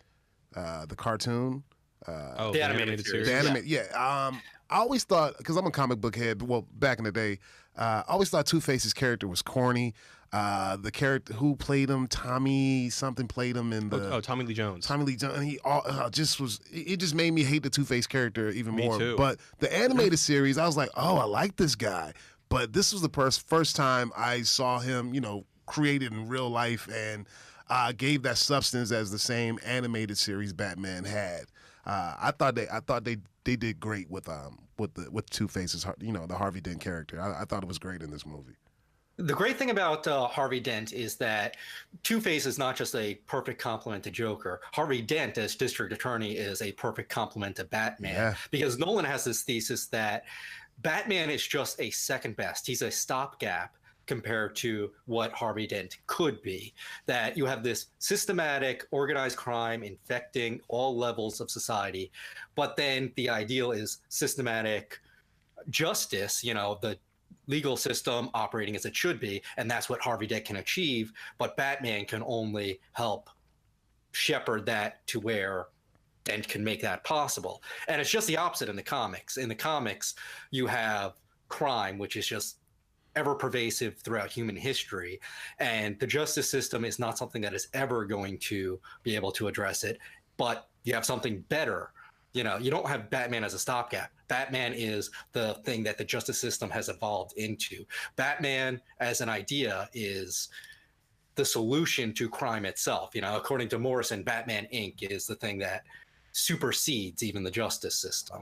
The cartoon? The animated series. I always thought, because I'm a comic book head, well, back in the day, I always thought Two-Face's character was corny. The character who played him, Tommy something played him in the... Tommy Lee Jones. Tommy Lee Jones. He it just made me hate the Two-Face character even more. Me too. But the animated series, I was like, oh, I like this guy. But this was the first time I saw him, created in real life and gave that substance as the same animated series Batman had. I thought they did great with Two-Face's, the Harvey Dent character. I thought it was great in this movie. The great thing about Harvey Dent is that Two-Face is not just a perfect complement to Joker. Harvey Dent as District Attorney is a perfect complement to Batman. Because Nolan has this thesis that Batman is just a second best. He's a stopgap compared to what Harvey Dent could be. That you have this systematic, organized crime infecting all levels of society, but then the ideal is systematic justice, the legal system operating as it should be, and that's what Harvey Dent can achieve, but Batman can only help shepherd that to where Dent can make that possible. And it's just the opposite in the comics. In the comics, you have crime, which is just ever pervasive throughout human history, and the justice system is not something that is ever going to be able to address it, but you have something better. You don't have Batman as a stopgap. Batman is the thing that the justice system has evolved into. Batman as an idea is the solution to crime itself. According to Morrison, Batman Inc. is the thing that supersedes even the justice system.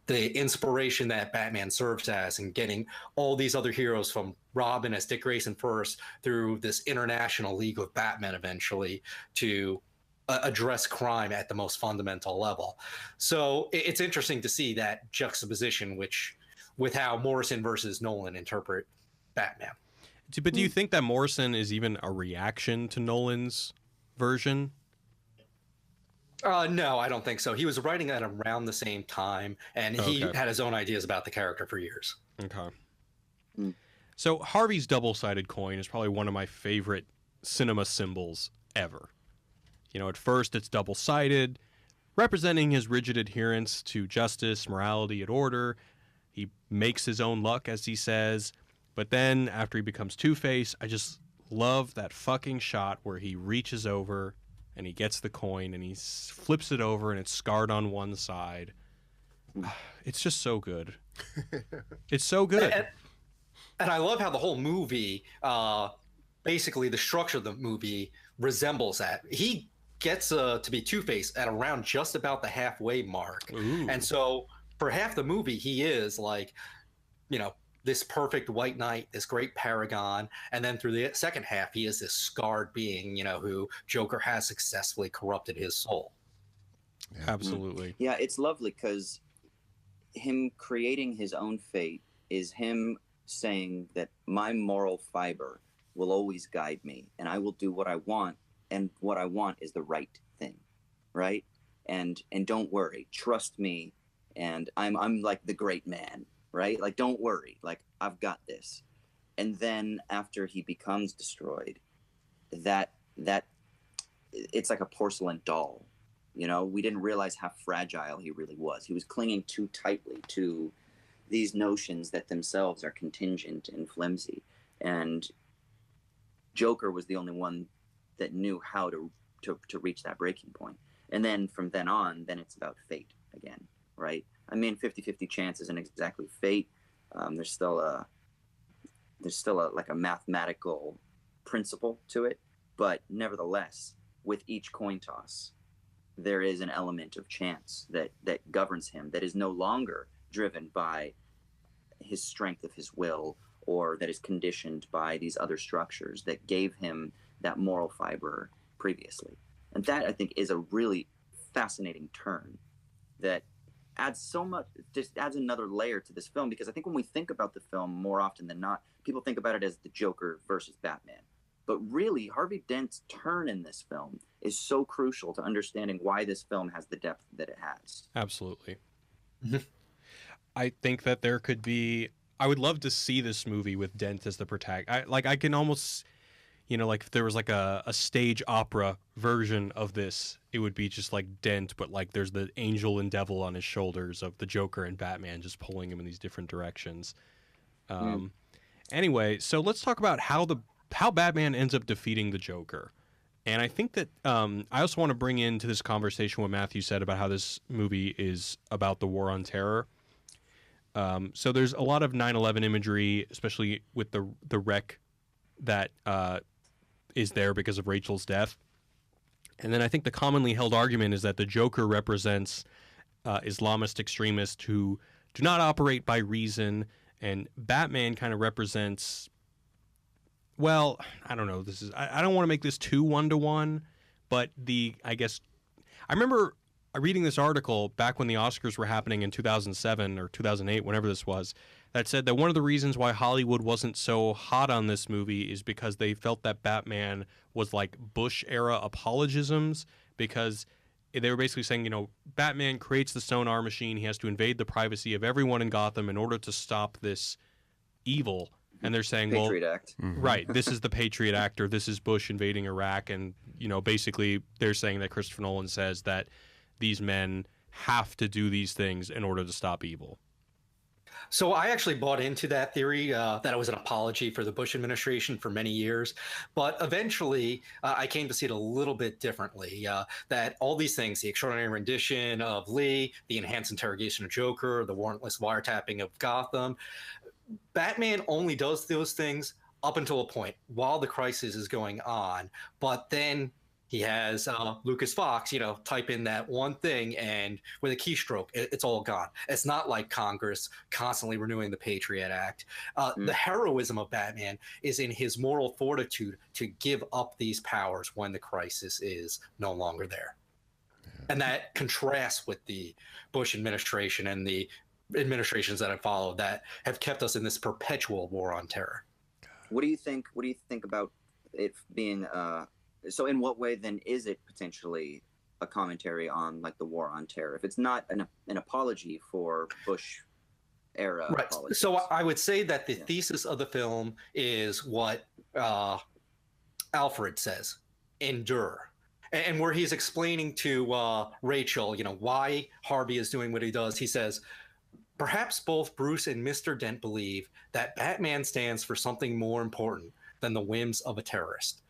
The inspiration that Batman serves as, and getting all these other heroes from Robin as Dick Grayson first through this international League of Batman eventually to address crime at the most fundamental level. So it's interesting to see that juxtaposition with how Morrison versus Nolan interpret Batman. But do you think that Morrison is even a reaction to Nolan's version? No, I don't think so. He was writing at around the same time, and he had his own ideas about the character for years. Okay. So Harvey's double-sided coin is probably one of my favorite cinema symbols ever. At first it's double-sided, representing his rigid adherence to justice, morality, and order. He makes his own luck, as he says. But then after he becomes Two-Face, I just love that fucking shot where he reaches over and he gets the coin and he flips it over and it's scarred on one side. It's just so good. It's so good. And I love how the whole movie, basically the structure of the movie resembles that. He gets to be Two-Face at around just about the halfway mark. Ooh. And so for half the movie, he is like, this perfect white knight, this great paragon. And then through the second half, he is this scarred being, who Joker has successfully corrupted his soul. Absolutely. Yeah, it's lovely because him creating his own fate is him saying that my moral fiber will always guide me and I will do what I want. And what I want is the right thing, right? And don't worry, trust me. And I'm like the great man, right? Like, don't worry, like I've got this. And then after he becomes destroyed, that it's like a porcelain doll. We didn't realize how fragile he really was. He was clinging too tightly to these notions that themselves are contingent and flimsy. And Joker was the only one that knew how to to reach that breaking point. And then from then on, then it's about fate again, right? I mean, 50-50 chance isn't exactly fate. There's still a like a mathematical principle to it, but nevertheless, with each coin toss, there is an element of chance that governs him, that is no longer driven by his strength of his will, or that is conditioned by these other structures that gave him that moral fiber previously. And that, I think, is a really fascinating turn that adds so much, just adds another layer to this film, because I think when we think about the film, more often than not, people think about it as the Joker versus Batman. But really, Harvey Dent's turn in this film is so crucial to understanding why this film has the depth that it has. Absolutely. I think that there could be, I would love to see this movie with Dent as the protagonist. I can almost, like if there was like a stage opera version of this, it would be just like Dent, but like there's the angel and devil on his shoulders of the Joker and Batman just pulling him in these different directions. Anyway, so let's talk about how Batman ends up defeating the Joker. And I think that I also want to bring into this conversation what Matthew said about how this movie is about the war on terror. So there's a lot of 9/11 imagery, especially with the wreck that is there because of Rachel's death. And then I think the commonly held argument is that the Joker represents Islamist extremists who do not operate by reason, and Batman kind of represents, well, I don't know. I don't want to make this too one-to-one, but I remember reading this article back when the Oscars were happening in 2007 or 2008, whenever this was, that said that one of the reasons why Hollywood wasn't so hot on this movie is because they felt that Batman was like Bush-era apologisms, because they were basically saying, Batman creates the sonar machine. He has to invade the privacy of everyone in Gotham in order to stop this evil. And they're saying, Patriot Act. Right, this is the Patriot Act, or this is Bush invading Iraq. And, basically they're saying that Christopher Nolan says that these men have to do these things in order to stop evil. So I actually bought into that theory that it was an apology for the Bush administration for many years. But eventually, I came to see it a little bit differently, that all these things, the extraordinary rendition of Lee, the enhanced interrogation of Joker, the warrantless wiretapping of Gotham, Batman only does those things up until a point while the crisis is going on. But then he has Lucas Fox, type in that one thing, and with a keystroke, it's all gone. It's not like Congress constantly renewing the Patriot Act. The heroism of Batman is in his moral fortitude to give up these powers when the crisis is no longer there. And that contrasts with the Bush administration and the administrations that have followed that have kept us in this perpetual war on terror. What do you think about it being so in what way then is it potentially a commentary on like the war on terror if it's not an apology for Bush era policies? So I would say that the thesis of the film is what Alfred says, endure. And where he's explaining to Rachel, why Harvey is doing what he does, he says, perhaps both Bruce and Mr. Dent believe that Batman stands for something more important than the whims of a terrorist.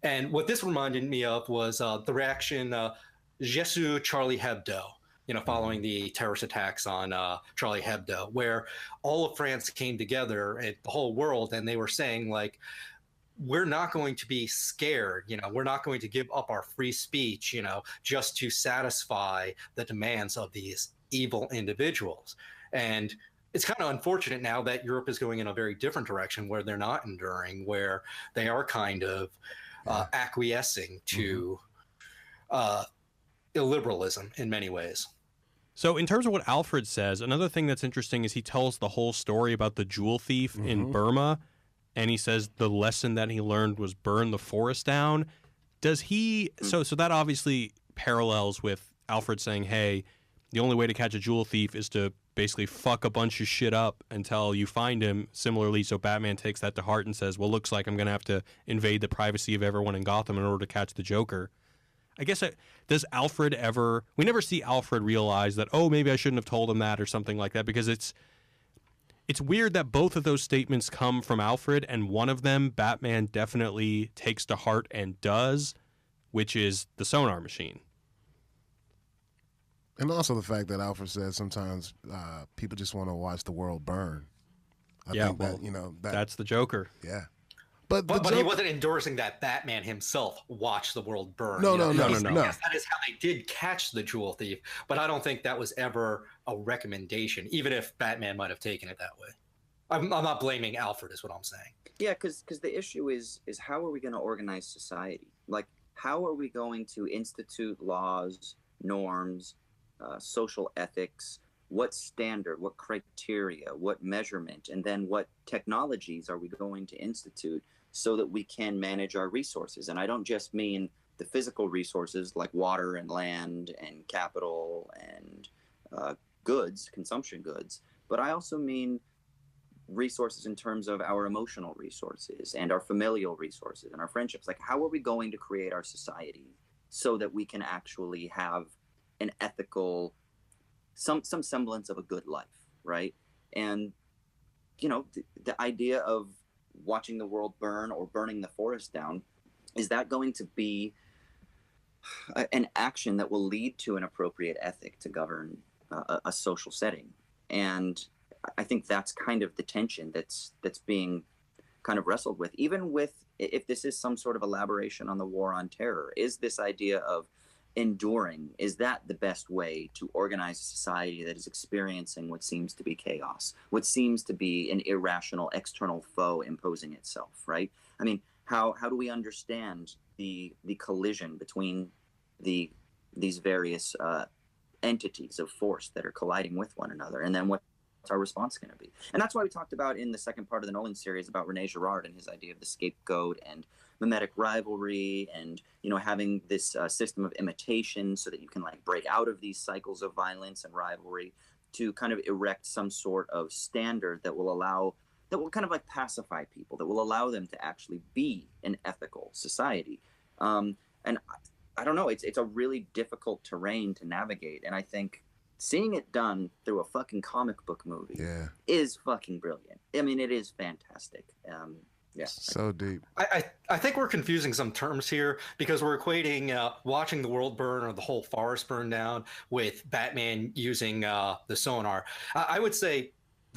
And what this reminded me of was the reaction, Jesus Charlie Hebdo, following the terrorist attacks on Charlie Hebdo, where all of France came together, and the whole world, and they were saying, like, we're not going to be scared, we're not going to give up our free speech, just to satisfy the demands of these evil individuals. And it's kind of unfortunate now that Europe is going in a very different direction, where they're not enduring, where they are kind of acquiescing to illiberalism in many ways. So in terms of what Alfred says, another thing that's interesting is he tells the whole story about the jewel thief in Burma, and he says the lesson that he learned was burn the forest down. Does he so that obviously parallels with Alfred saying, hey, the only way to catch a jewel thief is to basically fuck a bunch of shit up until you find him. Similarly, so Batman takes that to heart and says, well, looks like I'm going to have to invade the privacy of everyone in Gotham in order to catch the Joker. I guess, does Alfred ever... We never see Alfred realize that, oh, maybe I shouldn't have told him that or something like that, because it's weird that both of those statements come from Alfred, and one of them Batman definitely takes to heart and does. which is the sonar machine. And also the fact that Alfred says sometimes people just want to watch the world burn. I think that, you know, that's the Joker. Yeah. But he wasn't endorsing that Batman himself watch the world burn. No. Yes, that is how they did catch the jewel thief, but I don't think that was ever a recommendation, even if Batman might have taken it that way. I'm not blaming Alfred, is what I'm saying. Yeah, because the issue is how are we going to organize society? Like, how are we going to institute laws, norms, social ethics? What standard, what criteria, what measurement, and then what technologies are we going to institute so that we can manage our resources? And I don't just mean the physical resources like water and land and capital and goods, consumption goods, but I also mean resources in terms of our emotional resources and our familial resources and our friendships. Like, how are we going to create our society so that we can actually have an ethical, some semblance of a good life, right? And, you know, the idea of watching the world burn or burning the forest down, is that going to be an action that will lead to an appropriate ethic to govern a social setting? And I think that's kind of the tension that's being kind of wrestled with, even with, if this is some sort of elaboration on the war on terror, is this idea of enduring, is that the best way to organize a society that is experiencing what seems to be chaos, what seems to be an irrational external foe imposing itself, right? I mean, how do we understand the collision between these various entities of force that are colliding with one another, and then what's our response going to be? And that's why we talked about in the second part of the Nolan series about René Girard and his idea of the scapegoat and mimetic rivalry, and, you know, having this system of imitation so that you can like break out of these cycles of violence and rivalry to kind of erect some sort of standard that will kind of like pacify people, that will allow them to actually be an ethical society. And I don't know, it's a really difficult terrain to navigate, and I think seeing it done through a fucking comic book movie is fucking brilliant. I mean, it is fantastic. Yeah. So deep. I think we're confusing some terms here, because we're equating watching the world burn or the whole forest burn down with Batman using the sonar. I would say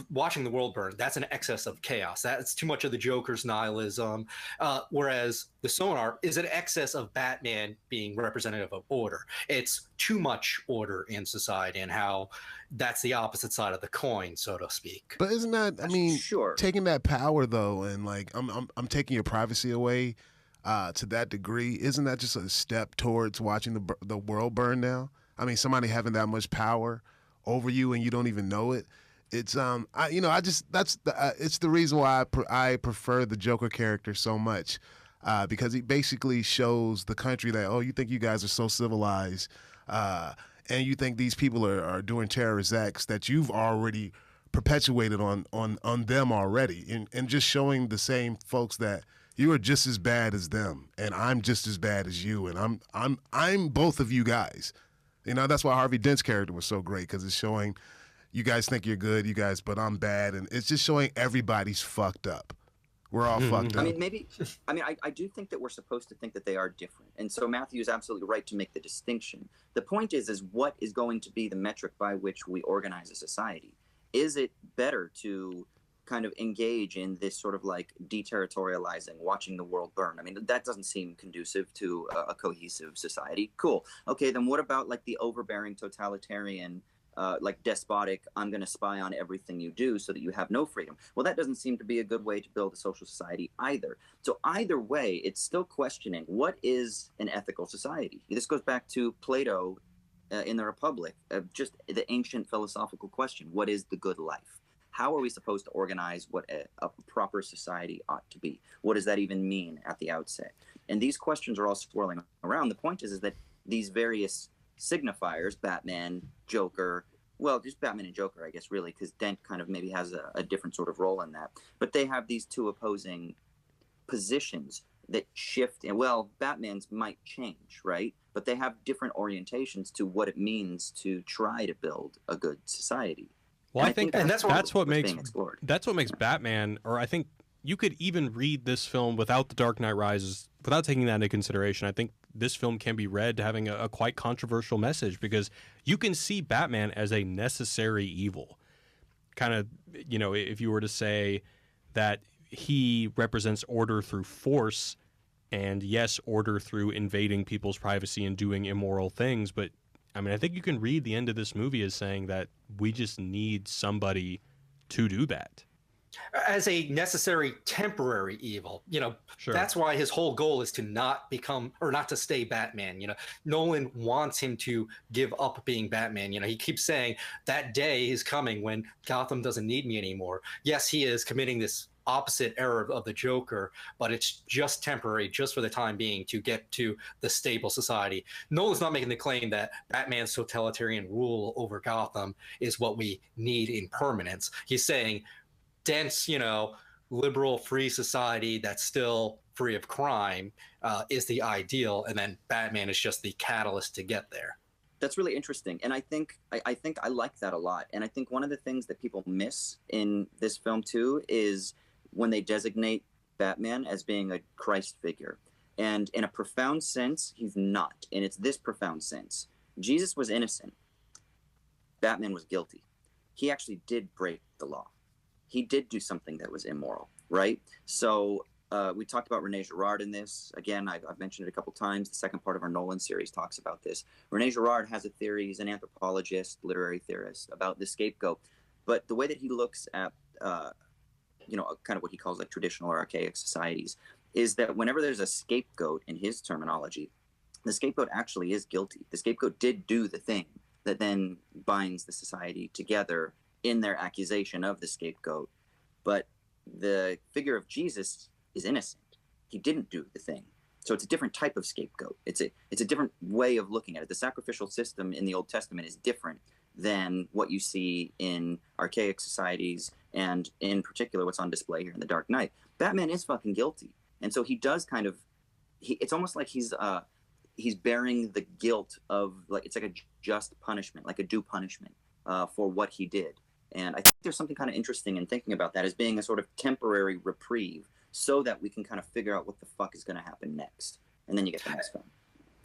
watching the world burn, that's an excess of chaos. That's too much of the Joker's nihilism. Whereas the sonar is an excess of Batman being representative of order. It's too much order in society, and how that's the opposite side of the coin, so to speak. But isn't that, I mean, sure, taking that power though, and like I'm taking your privacy away to that degree, isn't that just a step towards watching the world burn down? I mean, somebody having that much power over you and you don't even know it. It's it's the reason why I prefer the Joker character so much, because he basically shows the country that, oh, you think you guys are so civilized, and you think these people are doing terrorist acts that you've already perpetuated on them already, and just showing the same folks that you are just as bad as them, and I'm just as bad as you, and I'm both of you guys. You know, that's why Harvey Dent's character was so great, because it's showing, you guys think you're good, you guys, but I'm bad. And it's just showing everybody's fucked up. We're all fucked up. I do think that we're supposed to think that they are different. And so Matthew is absolutely right to make the distinction. The point is what is going to be the metric by which we organize a society? Is it better to kind of engage in this sort of like deterritorializing, watching the world burn? I mean, that doesn't seem conducive to a cohesive society. Cool. Okay, then what about like the overbearing totalitarian, like despotic, I'm going to spy on everything you do so that you have no freedom? Well, that doesn't seem to be a good way to build a social society either. So either way, it's still questioning, what is an ethical society? This goes back to Plato in the Republic, just the ancient philosophical question, what is the good life? How are we supposed to organize what a proper society ought to be? What does that even mean at the outset? And these questions are all swirling around. The point is that these various signifiers, Batman, Joker, well, just Batman and Joker, I guess, really, because Dent kind of maybe has a different sort of role in that. But they have these two opposing positions that shift. And, well, Batman's might change, right? But they have different orientations to what it means to try to build a good society. Well, I think that's what makes Batman, or I think you could even read this film without The Dark Knight Rises, without taking that into consideration. I think this film can be read having a quite controversial message, because you can see Batman as a necessary evil. Kind of, you know, if you were to say that he represents order through force, and yes, order through invading people's privacy and doing immoral things, but I mean, I think you can read the end of this movie as saying that we just need somebody to do that. As a necessary temporary evil, you know, Sure. That's why his whole goal is to not become, or not to stay Batman. You know, Nolan wants him to give up being Batman. You know, he keeps saying that day is coming when Gotham doesn't need me anymore. Yes, he is committing this opposite error of the Joker, but it's just temporary, just for the time being, to get to the stable society. Nolan's not making the claim that Batman's totalitarian rule over Gotham is what we need in permanence. He's saying dense, you know, liberal, free society that's still free of crime is the ideal, and then Batman is just the catalyst to get there. That's really interesting, and I think I like that a lot. And I think one of the things that people miss in this film too is when they designate Batman as being a Christ figure, and in a profound sense, he's not. And it's this profound sense: Jesus was innocent, Batman was guilty. He actually did break the law. He did do something that was immoral, right? So we talked about Rene Girard in this. Again, I've mentioned it a couple times. The second part of our Nolan series talks about this. Rene Girard has a theory. He's an anthropologist, literary theorist, about the scapegoat. But the way that he looks at, you know, kind of what he calls like traditional or archaic societies, is that whenever there's a scapegoat, in his terminology, the scapegoat actually is guilty. The scapegoat did do the thing that then binds the society together in their accusation of the scapegoat. But the figure of Jesus is innocent. He didn't do the thing. So it's a different type of scapegoat. It's a different way of looking at it. The sacrificial system in the Old Testament is different than what you see in archaic societies, and in particular what's on display here in The Dark Knight. Batman is fucking guilty. And so he does kind of, it's almost like he's bearing the guilt of, like, it's like a just punishment, like a due punishment for what he did. And I think there's something kind of interesting in thinking about that as being a sort of temporary reprieve, so that we can kind of figure out what the fuck is going to happen next. And then you get the next film.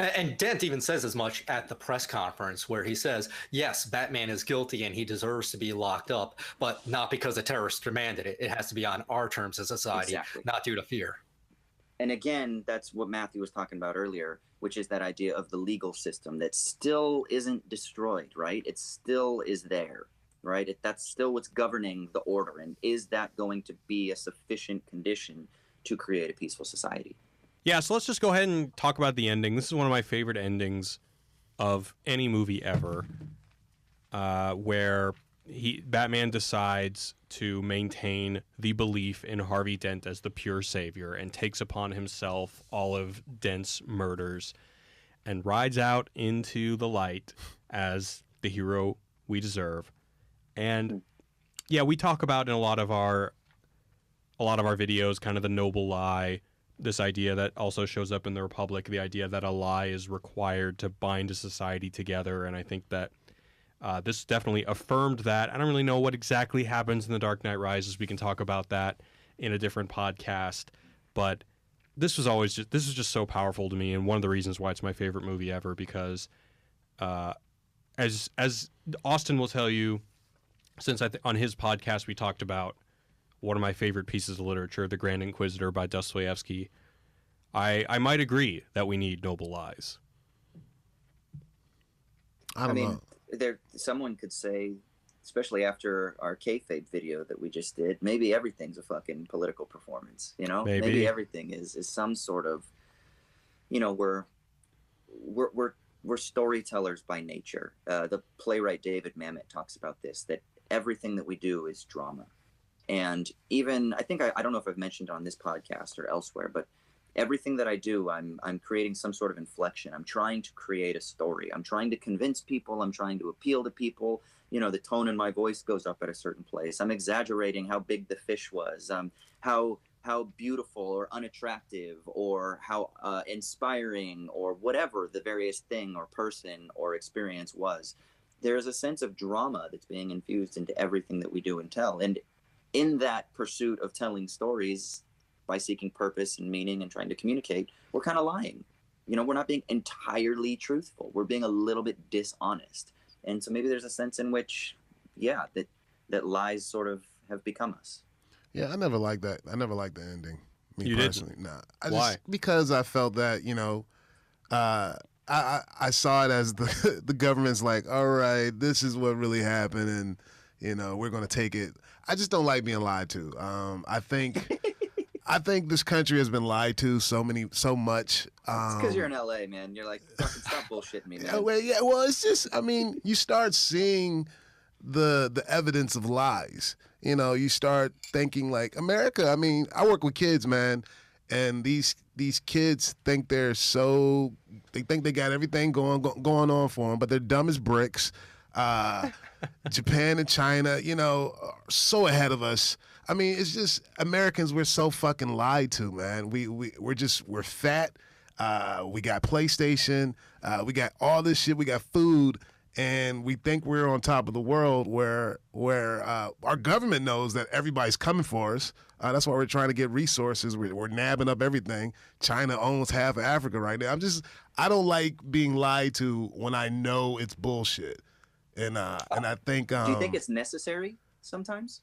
And Dent even says as much at the press conference, where he says, yes, Batman is guilty and he deserves to be locked up, but not because the terrorists demanded it. It has to be on our terms as a society, Exactly. Not due to fear. And again, that's what Matthew was talking about earlier, which is that idea of the legal system that still isn't destroyed, right? It still is there. Right? That's still what's governing the order. And is that going to be a sufficient condition to create a peaceful society? Yeah, so let's just go ahead and talk about the ending. This is one of my favorite endings of any movie ever, where Batman decides to maintain the belief in Harvey Dent as the pure savior and takes upon himself all of Dent's murders and rides out into the light as the hero we deserve. And yeah, we talk about in a lot of our videos kind of the noble lie, this idea that also shows up in The Republic, the idea that a lie is required to bind a society together. And I think that this definitely affirmed that. I don't really know what exactly happens in The Dark Knight Rises. We can talk about that in a different podcast. But this was just so powerful to me, and one of the reasons why it's my favorite movie ever, because as Austin will tell you, since on his podcast we talked about one of my favorite pieces of literature, The Grand Inquisitor by Dostoyevsky, I might agree that we need noble lies. I mean, someone could say, especially after our kayfabe video that we just did, maybe everything's a fucking political performance. You know, maybe everything is some sort of, you know, we're storytellers by nature. The playwright David Mamet talks about this, that everything that we do is drama. And even, I think, I don't know if I've mentioned on this podcast or elsewhere, but everything that I do, I'm creating some sort of inflection. I'm trying to create a story. I'm trying to convince people. I'm trying to appeal to people. You know, the tone in my voice goes up at a certain place. I'm exaggerating how big the fish was, how beautiful or unattractive or how inspiring or whatever the various thing or person or experience was. There is a sense of drama that's being infused into everything that we do and tell. And in that pursuit of telling stories by seeking purpose and meaning and trying to communicate, we're kind of lying. we're not being entirely truthful. We're being a little bit dishonest. And so maybe there's a sense in which, that lies sort of have become us. Yeah, I never liked that. I never liked the ending. Me You personally, didn't? nah. Why? Because I felt that I saw it as the government's like, all right, this is what really happened, and we're gonna take it. I just don't like being lied to. I think this country has been lied to so much. It's because you're in LA, man. You're like, fucking stop bullshitting me, man. Well, it's just, I mean, you start seeing the evidence of lies. You start thinking like America. I mean, I work with kids, man, and these kids think they think they got everything going on for them, but they're dumb as bricks. Japan and China, are so ahead of us. I mean, it's just Americans. We're so fucking lied to, man. We're fat. We got PlayStation. We got all this shit. We got food. And we think we're on top of the world where our government knows that everybody's coming for us. That's why we're trying to get resources. We're nabbing up everything. China owns half of Africa right now. I don't like being lied to when I know it's bullshit. And I think... do you think it's necessary sometimes?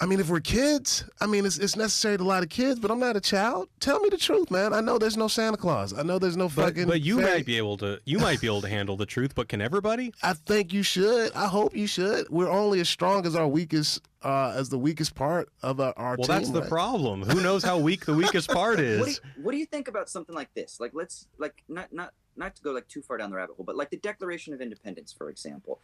I mean, if we're kids, I mean, it's necessary to a lot of kids, but I'm not a child. Tell me the truth, man. I know there's no Santa Claus. I know there's no fucking... But you fairy. might be able to handle the truth, but can everybody? I think you should. I hope you should. We're only as strong as the weakest part of our team. Well, that's the problem. Who knows how weak the weakest part is? What do you think about something like this? Like, let's not to go like too far down the rabbit hole, but like the Declaration of Independence, for example.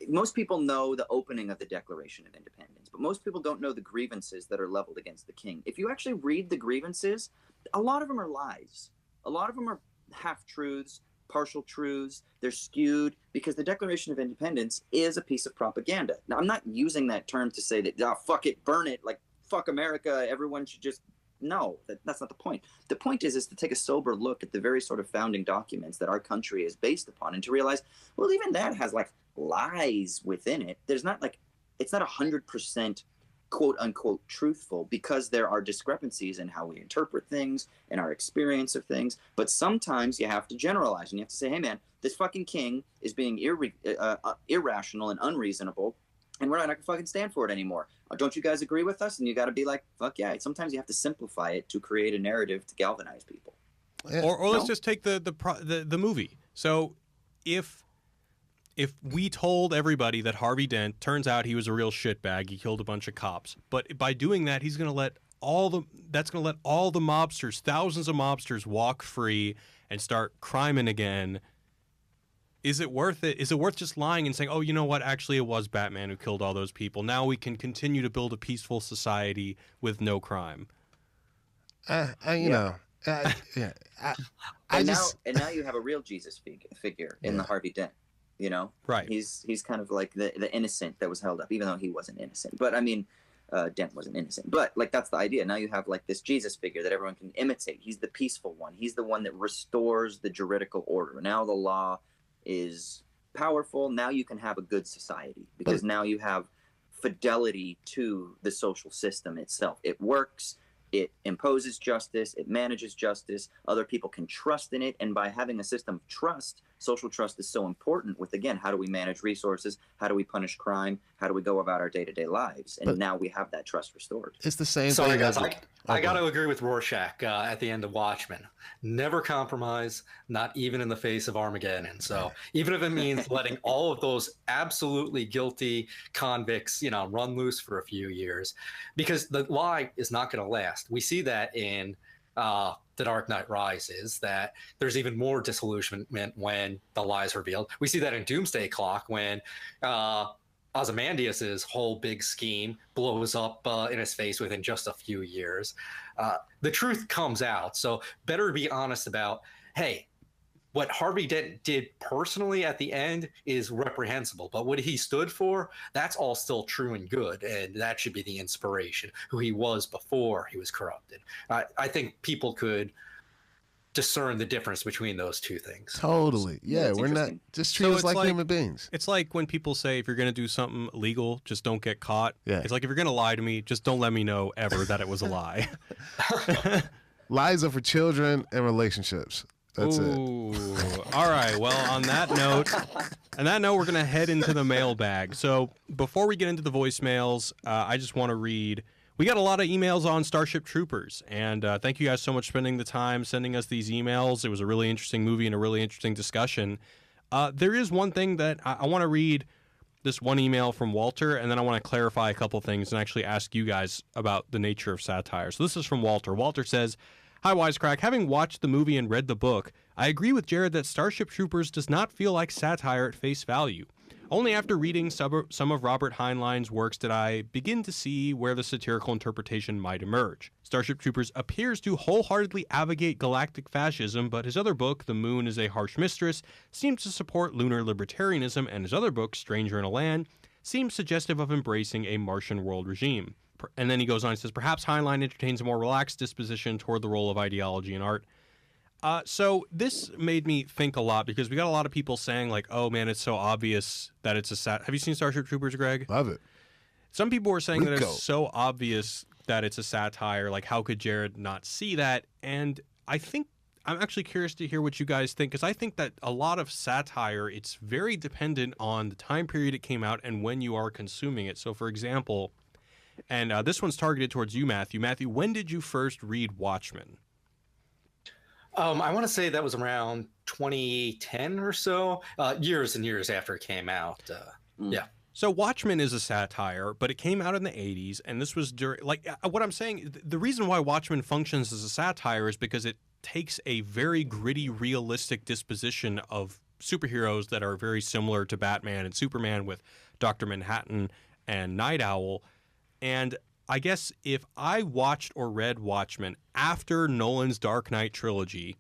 Most people know the opening of the Declaration of Independence, but most people don't know the grievances that are leveled against the king. If you actually read the grievances, a lot of them are lies. A lot of them are half-truths, partial truths. They're skewed because the Declaration of Independence is a piece of propaganda. Now, I'm not using that term to say that, fuck it, burn it, like, fuck America, everyone should just... No, that's not the point. The point is to take a sober look at the very sort of founding documents that our country is based upon and to realize, well, even that has like lies within it. There's not like, it's not 100% quote unquote truthful because there are discrepancies in how we interpret things and our experience of things. But sometimes you have to generalize and you have to say, hey man, this fucking king is being irrational and unreasonable. And we're not going to fucking stand for it anymore. Don't you guys agree with us? And you got to be like, fuck yeah. Sometimes you have to simplify it to create a narrative to galvanize people. Yeah. Or let's just take the movie. So if we told everybody that Harvey Dent, turns out he was a real shitbag, he killed a bunch of cops, but by doing that, he's going to let all the mobsters, thousands of mobsters, walk free and start criming again. Is it worth it? Is it worth just lying and saying, oh, you know what? Actually, it was Batman who killed all those people. Now we can continue to build a peaceful society with no crime. And now you have a real Jesus figure in the Harvey Dent. Right? He's kind of like the innocent that was held up, even though he wasn't innocent. But I mean, Dent wasn't innocent. But like that's the idea. Now you have like this Jesus figure that everyone can imitate. He's the peaceful one. He's the one that restores the juridical order. Now the law is powerful. Now you can have a good society because now you have fidelity to the social system itself. It works. It imposes justice. It manages justice. Other people can trust in it. And by having a system of trust, social trust is so important with, again, how do we manage resources? How do we punish crime? How do we go about our day-to-day lives? And now we have that trust restored. It's the same Sorry, thing. Guys, I got to agree with Rorschach at the end of Watchmen. Never compromise, not even in the face of Armageddon. So even if it means letting all of those absolutely guilty convicts, run loose for a few years, because the lie is not going to last. We see that in The Dark Knight Rises, that there's even more disillusionment when the lie is revealed. We see that in Doomsday Clock when Ozymandias's whole big scheme blows up in his face within just a few years. The truth comes out. So better be honest about, hey, what Harvey Dent did personally at the end is reprehensible, but what he stood for, that's all still true and good, and that should be the inspiration, who he was before he was corrupted. I think people could discern the difference between those two things. Totally. Yeah, we're not just treat us like human beings. It's like when people say if you're going to do something illegal, just don't get caught. Yeah. It's like if you're going to lie to me, just don't let me know ever that it was a lie. Lies are for children and relationships. That's it. All right. Well, on that note, we're gonna head into the mailbag. So before we get into the voicemails, I just want to read. We got a lot of emails on Starship Troopers, and thank you guys so much for spending the time sending us these emails. It was a really interesting movie and a really interesting discussion. There is one thing that I want to read. This one email from Walter, and then I want to clarify a couple things and actually ask you guys about the nature of satire. So this is from Walter. Walter says, "Hi, Wisecrack. Having watched the movie and read the book, I agree with Jared that Starship Troopers does not feel like satire at face value. Only after reading some of Robert Heinlein's works did I begin to see where the satirical interpretation might emerge. Starship Troopers appears to wholeheartedly advocate galactic fascism, but his other book, The Moon is a Harsh Mistress, seems to support lunar libertarianism, and his other book, Stranger in a Land, seems suggestive of embracing a Martian world regime." And then he goes on and says, "Perhaps Heinlein entertains a more relaxed disposition toward the role of ideology in art." So this made me think a lot because we got a lot of people saying like, "Oh man, it's so obvious that it's a Have you seen Starship Troopers, Greg? Love it. Some people were saying that it's so obvious that it's a satire. Like, how could Jared not see that? And I think I'm actually curious to hear what you guys think, because I think that a lot of satire, it's very dependent on the time period it came out and when you are consuming it. So, for example, and this one's targeted towards you, Matthew. Matthew, when did you first read Watchmen? I want to say that was around 2010 or so, years and years after it came out. Yeah. So Watchmen is a satire, but it came out in the 80s, and this was during, like, what I'm saying, the reason why Watchmen functions as a satire is because it takes a very gritty, realistic disposition of superheroes that are very similar to Batman and Superman, with Dr. Manhattan and Night Owl. And I guess if I watched or read Watchmen after Nolan's Dark Knight trilogy,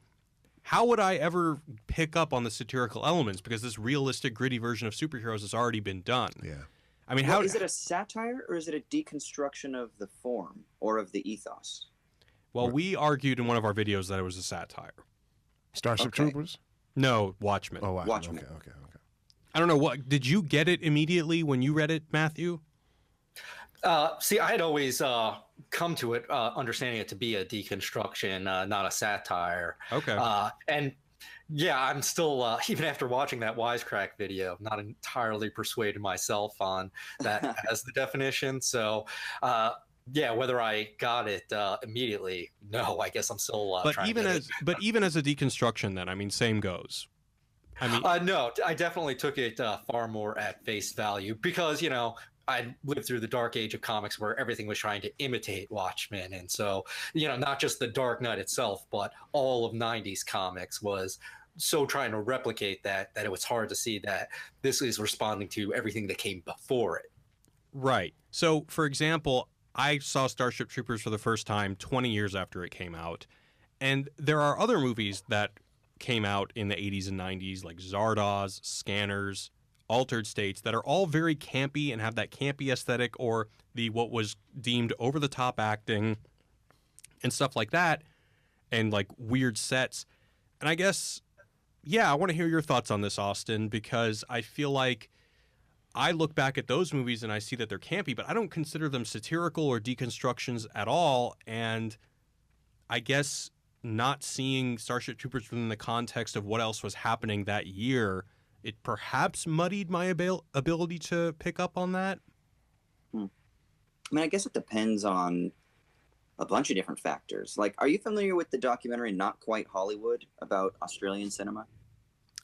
how would I ever pick up on the satirical elements? Because this realistic, gritty version of superheroes has already been done. Yeah. I mean, is it a satire or is it a deconstruction of the form or of the ethos? Well, we argued in one of our videos that it was a satire. Starship Troopers? No, Watchmen. Oh, Watchmen. Okay. I don't know, what did you get it immediately when you read it, Matthew? See, I had always come to it understanding it to be a deconstruction, not a satire. Okay. And yeah, I'm still, even after watching that Wisecrack video, not entirely persuaded myself on that as the definition. So, yeah, whether I got it immediately, no, I guess I'm still but trying even to get as but even as a deconstruction, then I mean, same goes. I mean, no, I definitely took it far more at face value because, you know, I lived through the dark age of comics where everything was trying to imitate Watchmen. And so, you know, not just the Dark Knight itself, but all of 90s comics was so trying to replicate that it was hard to see that this is responding to everything that came before it. right. So, for example, I saw Starship Troopers for the first time 20 years after it came out. And there are other movies that came out in the 80s and 90s, like Zardoz, Scanners, Altered States, that are all very campy and have that campy aesthetic, or the what was deemed over-the-top acting and stuff like that, and like weird sets. And I guess, yeah, I want to hear your thoughts on this, Austin, because I feel like I look back at those movies and I see that they're campy, but I don't consider them satirical or deconstructions at all. And I guess not seeing Starship Troopers within the context of what else was happening that year, it perhaps muddied my ability to pick up on that. I mean, I guess it depends on a bunch of different factors. Like, are you familiar with the documentary Not Quite Hollywood about Australian cinema?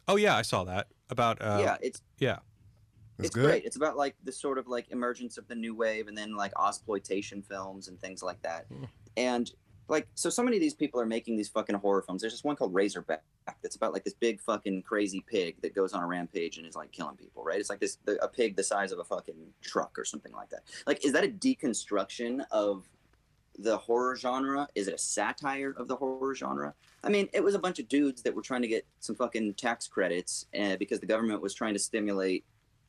Oh yeah, I saw that. About it's It's good. great. It's about like the sort of like emergence of the new wave and then like Ozploitation films and things like that. And like, so many of these people are making these fucking horror films. There's just one called Razorback that's about like this big fucking crazy pig that goes on a rampage and is like killing people, right? It's like a pig the size of a fucking truck or something like that. Like, is that a deconstruction of the horror genre? Is it a satire of the horror genre? I mean, it was a bunch of dudes that were trying to get some fucking tax credits because the government was trying to stimulate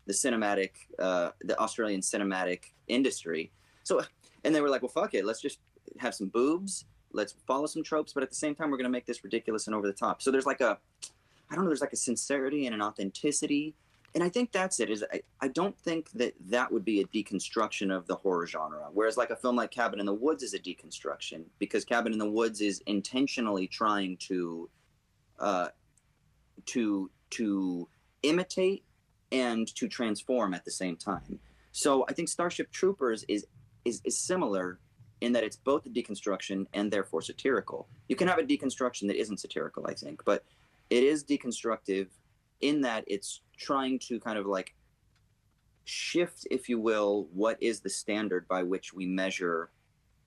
the cinematic, the Australian cinematic industry. So, and they were like, well, fuck it, let's just have some boobs, let's follow some tropes, but at the same time, we're going to make this ridiculous and over the top. So there's like there's like a sincerity and an authenticity and I think that's it. Is I don't think that would be a deconstruction of the horror genre. Whereas like a film like Cabin in the Woods is a deconstruction, because Cabin in the Woods is intentionally trying to imitate and to transform at the same time. So I think Starship Troopers is similar in that it's both a deconstruction and therefore satirical. You can have a deconstruction that isn't satirical, I think, but it is deconstructive in that it's trying to kind of like shift, if you will, what is the standard by which we measure,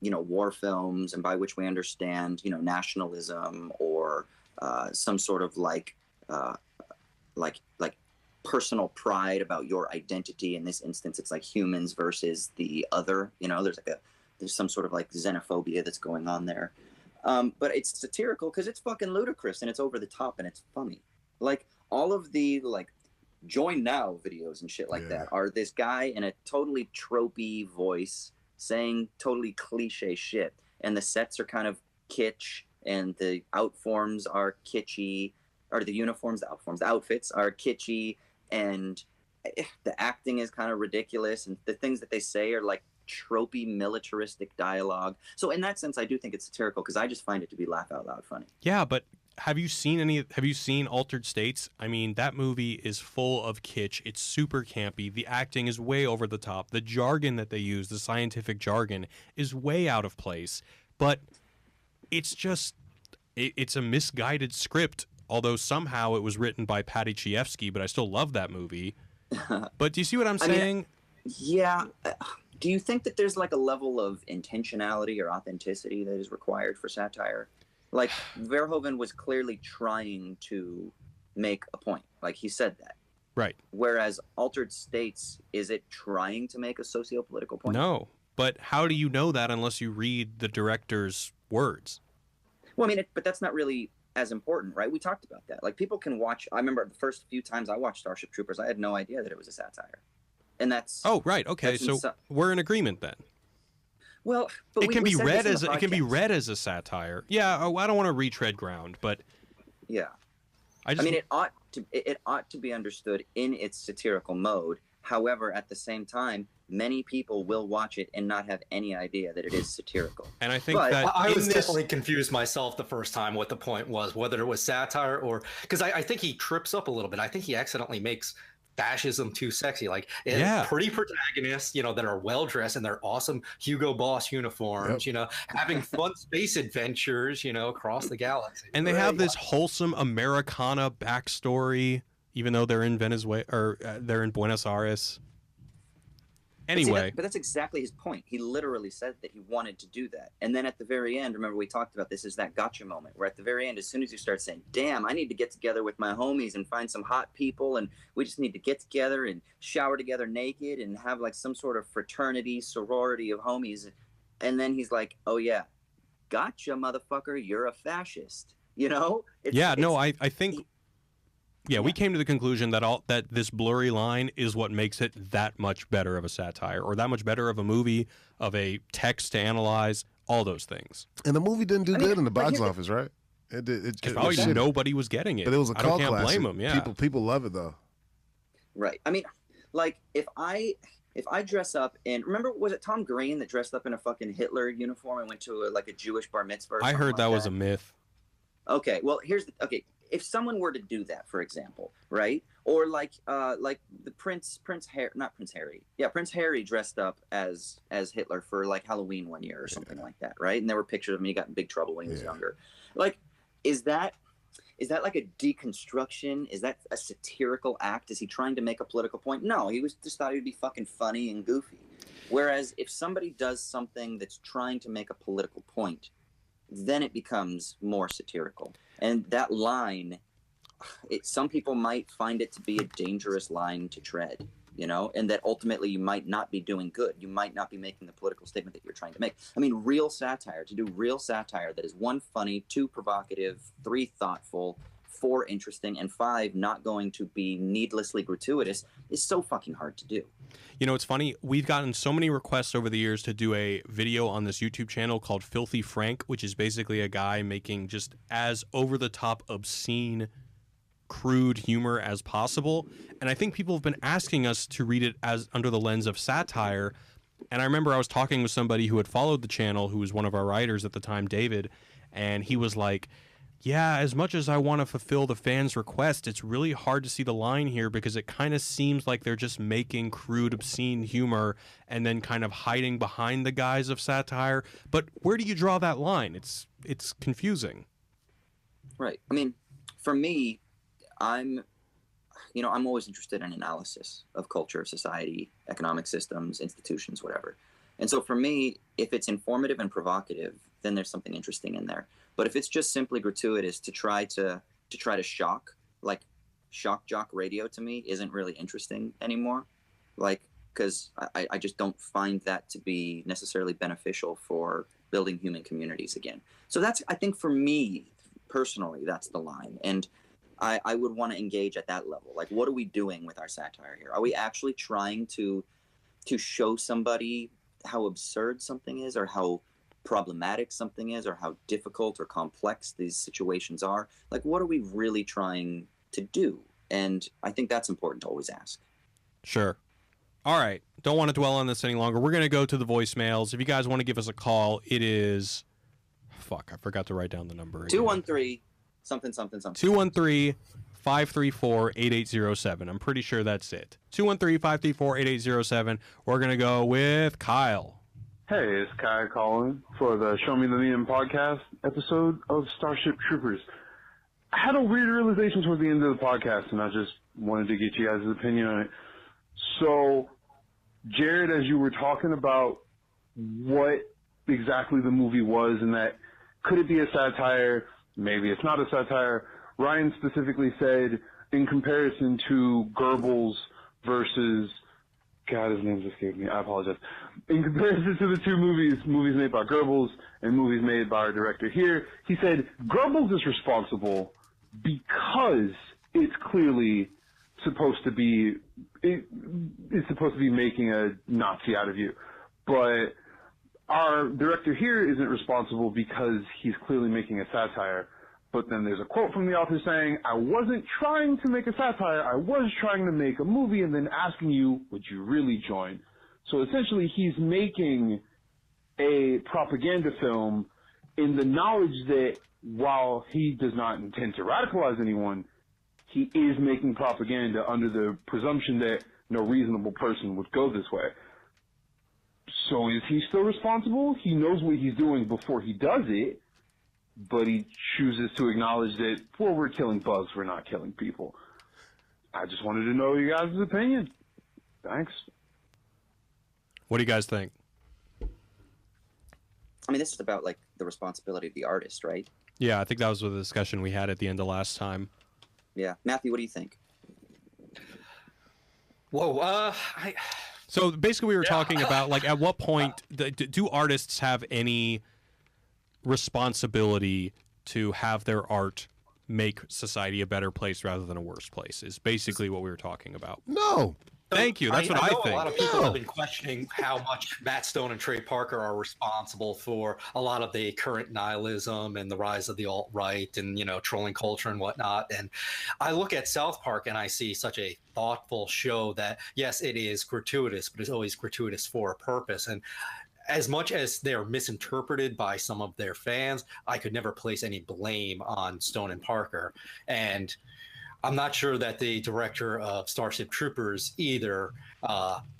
war films, and by which we understand, nationalism, or some sort of like personal pride about your identity. In this instance, it's like humans versus the other. There's some sort of like xenophobia that's going on there. But it's satirical because it's fucking ludicrous and it's over the top and it's funny. Like all of the like Join Now videos and shit like that are this guy in a totally tropey voice saying totally cliche shit. And the sets are kind of kitsch, and the outforms are kitschy, or the outfits are kitschy, and the acting is kind of ridiculous, and the things that they say are like tropey militaristic dialogue. So in that sense, I do think it's satirical because I just find it to be laugh out loud funny. Yeah, but have you seen Altered States? I mean, that movie is full of kitsch. It's super campy. The acting is way over the top. The jargon that they use, the scientific jargon, is way out of place. But it's just, it's a misguided script, although somehow it was written by Dostoyevsky, but I still love that movie. But do you see what I'm saying? Yeah. Do you think that there's like a level of intentionality or authenticity that is required for satire? Like Verhoeven was clearly trying to make a point. Like he said that. Right. Whereas Altered States, is it trying to make a socio-political point? No. But how do you know that unless you read the director's words? Well, I mean, but that's not really as important, right? We talked about that. Like people can watch. I remember the first few times I watched Starship Troopers, I had no idea that it was a satire. And that's right. Okay, so we're in agreement then. Well, but it can be read as a satire. Yeah, I don't want to retread ground, but yeah, I mean, it ought to be understood in its satirical mode. However, at the same time, many people will watch it and not have any idea that it is satirical. And I think that I was definitely confused myself the first time what the point was, whether it was satire or because I think he trips up a little bit. I think he accidentally makes fascism too sexy. Like pretty protagonists, that are well dressed in their awesome Hugo Boss uniforms, having fun space adventures, across the galaxy. And they have this wholesome Americana backstory, even though they're in Venezuela or they're in Buenos Aires. Anyway, but that's exactly his point. He literally said that he wanted to do that. And then at the very end, remember we talked about this, is that gotcha moment where at the very end, as soon as you start saying, damn, I need to get together with my homies and find some hot people, and we just need to get together and shower together naked and have like some sort of fraternity, sorority of homies. And then he's like, oh yeah, gotcha, motherfucker, you're a fascist. I think... Yeah, we came to the conclusion that this blurry line is what makes it that much better of a satire, or that much better of a movie, of a text to analyze, all those things. And the movie didn't do good in the box office, right? Probably nobody was getting it. But it was a cult classic. I can't classic. blame them. Yeah, people love it though. Right. I mean, like if I dress up in, remember, was it Tom Green that dressed up in a fucking Hitler uniform and went to a Jewish bar mitzvah? I heard that was a myth. Okay, well if someone were to do that, for example, right, or like the Prince Harry dressed up as Hitler for like Halloween one year or something like that, right? And there were pictures of him. He got in big trouble when he was younger. Like, is that like a deconstruction? Is that a satirical act? Is he trying to make a political point? No, he just thought it would be fucking funny and goofy. Whereas if somebody does something that's trying to make a political point, then it becomes more satirical. And that line, some people might find it to be a dangerous line to tread, and that ultimately you might not be doing good. You might not be making the political statement that you're trying to make. I mean, to do real satire that is 1, funny, 2, provocative, 3, thoughtful, 4, interesting, and 5, not going to be needlessly gratuitous is so fucking hard to do. It's funny. We've gotten so many requests over the years to do a video on this YouTube channel called Filthy Frank, which is basically a guy making just as over-the-top obscene crude humor as possible. And I think people have been asking us to read it as under the lens of satire. And I remember I was talking with somebody who had followed the channel, who was one of our writers at the time, David, and he was like, yeah, as much as I want to fulfill the fans' request, it's really hard to see the line here because it kind of seems like they're just making crude, obscene humor and then kind of hiding behind the guise of satire. But where do you draw that line? It's confusing. Right. I mean, for me, I'm always interested in analysis of culture, society, economic systems, institutions, whatever. And so for me, if it's informative and provocative, then there's something interesting in there. But if it's just simply gratuitous to try to shock, like shock jock radio to me isn't really interesting anymore. Like, because I just don't find that to be necessarily beneficial for building human communities again. So that's, I think for me personally, that's the line. And I would want to engage at that level. Like, what are we doing with our satire here? Are we actually trying to show somebody how absurd something is, or how problematic something is, or how difficult or complex these situations are? Like, what are we really trying to do? And I think that's important to always ask. Sure. All right. Don't want to dwell on this any longer. We're going to go to the voicemails. If you guys want to give us a call, it is... Fuck, I forgot to write down the number. 213 something something something. 213-534-8807. I'm pretty sure that's it. 213-534-8807. We're going to go with Kyle. Hey, it's Kai calling for the Show Me the Meme podcast episode of Starship Troopers. I had a weird realization towards the end of the podcast, and I just wanted to get you guys' opinion on it. So, Jared, as you were talking about what exactly the movie was, and that could it be a satire, maybe it's not a satire, Ryan specifically said, in comparison to Goebbels versus... God, his name escaped me. I apologize. In comparison to the two movies made by Goebbels and movies made by our director here, he said Goebbels is responsible because it's clearly supposed to be making a Nazi out of you. But our director here isn't responsible because he's clearly making a satire. But then there's a quote from the author saying, I wasn't trying to make a satire, I was trying to make a movie and then asking you, would you really join? So essentially he's making a propaganda film in the knowledge that while he does not intend to radicalize anyone, he is making propaganda under the presumption that no reasonable person would go this way. So is he still responsible? He knows what he's doing before he does it, but he chooses to acknowledge that, well, we're killing bugs, we're not killing people. I just wanted to know your guys' opinion. Thanks. What do you guys think? I mean, this is about, like, the responsibility of the artist, right? Yeah, I think that was the discussion we had at the end of last time. Yeah. Matthew, what do you think? Whoa, So basically we were talking about, like, at what point do artists have any responsibility to have their art make society a better place rather than a worse place, is basically what we were talking about. No. Thank you. That's what I know think. A lot of people have been questioning how much Matt Stone and Trey Parker are responsible for a lot of the current nihilism and the rise of the alt-right and, trolling culture and whatnot. And I look at South Park and I see such a thoughtful show that, yes, it is gratuitous, but it's always gratuitous for a purpose. And as much as they're misinterpreted by some of their fans, I could never place any blame on Stone and Parker. And I'm not sure that the director of Starship Troopers either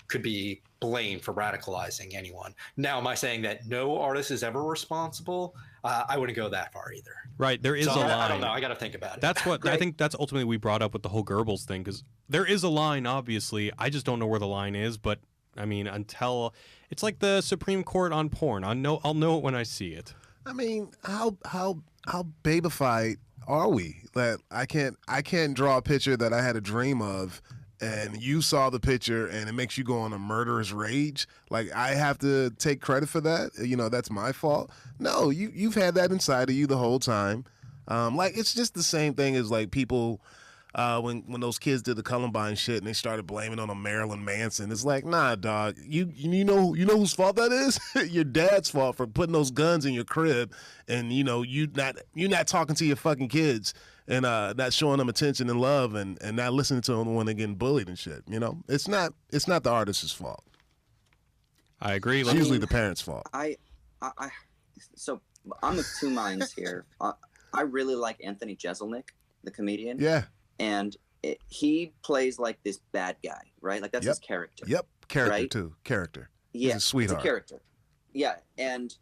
could be blamed for radicalizing anyone. Now, am I saying that no artist is ever responsible? I wouldn't go that far either. Right, there is a line. I don't know. I got to think about it. That's what I think. That's ultimately we brought up with the whole Goebbels thing, because there is a line. Obviously, I just don't know where the line is. But I mean, until it's like the Supreme Court on porn. I'll know it when I see it. I mean, how babified are we that I can't draw a picture that I had a dream of, and you saw the picture and it makes you go on a murderous rage? Like, I have to take credit for that? That's my fault? No, you've had that inside of you the whole time. Like, it's just the same thing as, like, people when those kids did the Columbine shit and they started blaming it on Marilyn Manson. It's like, nah, dog. You know whose fault that is? Your dad's fault for putting those guns in your crib, and you're not talking to your fucking kids and not showing them attention and love, and not listening to them when they're getting bullied and shit. You know, it's not the artist's fault. I agree. It's usually the parents' fault. So I'm of two minds here. I really like Anthony Jeselnik, the comedian. Yeah. And he plays like this bad guy, right? Like that's his character. Yep. Character right? too. Character. Yeah. He's a sweetheart. It's a character. Yeah. And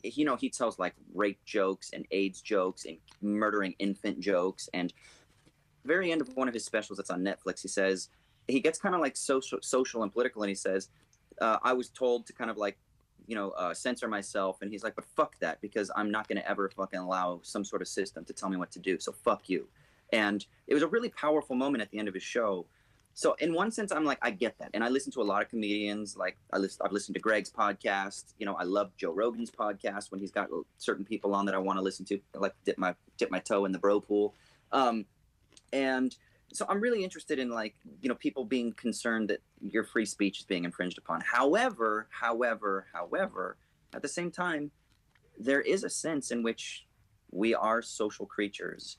you know, he tells like rape jokes and AIDS jokes and murdering infant jokes. And very end of one of his specials that's on Netflix, he says, he gets kind of like social and political, and he says, I was told to kind of like, you know, censor myself. And he's like, but fuck that, because I'm not going to ever fucking allow some sort of system to tell me what to do. So fuck you. And it was a really powerful moment at the end of his show. So in one sense, I'm like, I get that. And I listen to a lot of comedians. Like I've listened to Greg's podcast. You know, I love Joe Rogan's podcast when he's got certain people on that I want to listen to. I like dip my toe in the bro pool. And so I'm really interested in, like, you know, people being concerned that your free speech is being infringed upon. However, at the same time, there is a sense in which we are social creatures,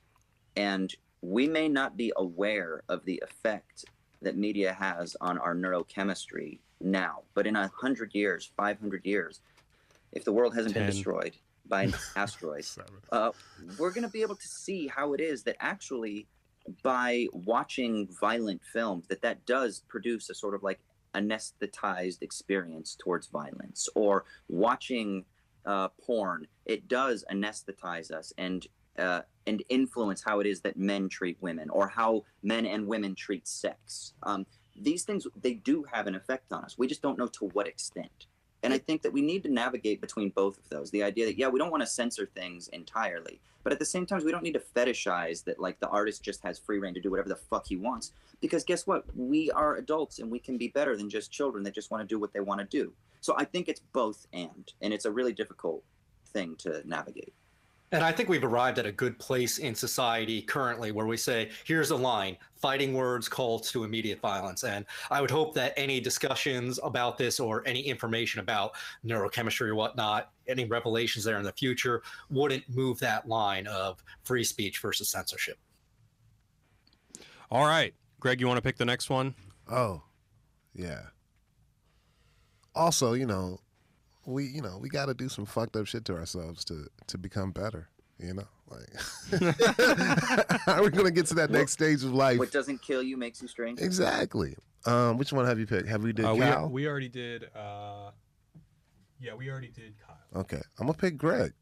and we may not be aware of the effect that media has on our neurochemistry now. But in 100 years, 500 years, if the world hasn't been destroyed by an asteroid, we're going to be able to see how it is that actually, by watching violent films, that does produce a sort of like anesthetized experience towards violence, or watching porn, it does anesthetize us and influence how it is that men treat women, or how men and women treat sex. These things, they do have an effect on us. We just don't know to what extent. And I think that we need to navigate between both of those. The idea that, yeah, we don't want to censor things entirely, but at the same time, we don't need to fetishize that, like, the artist just has free reign to do whatever the fuck he wants. Because guess what? We are adults, and we can be better than just children that just want to do what they want to do. So I think it's both and it's a really difficult thing to navigate. And I think we've arrived at a good place in society currently where we say, here's a line, fighting words calls to immediate violence. And I would hope that any discussions about this, or any information about neurochemistry or whatnot, any revelations there in the future, wouldn't move that line of free speech versus censorship. All right. Greg, you want to pick the next one? Oh, yeah. Also, we got to do some fucked up shit to ourselves to become better. Like, how are we gonna get to that next stage of life? What doesn't kill you makes you stronger. Exactly. Which one have you picked? Have we did Kyle? We already did. Yeah, we already did Kyle. Okay, I'm gonna pick Greg.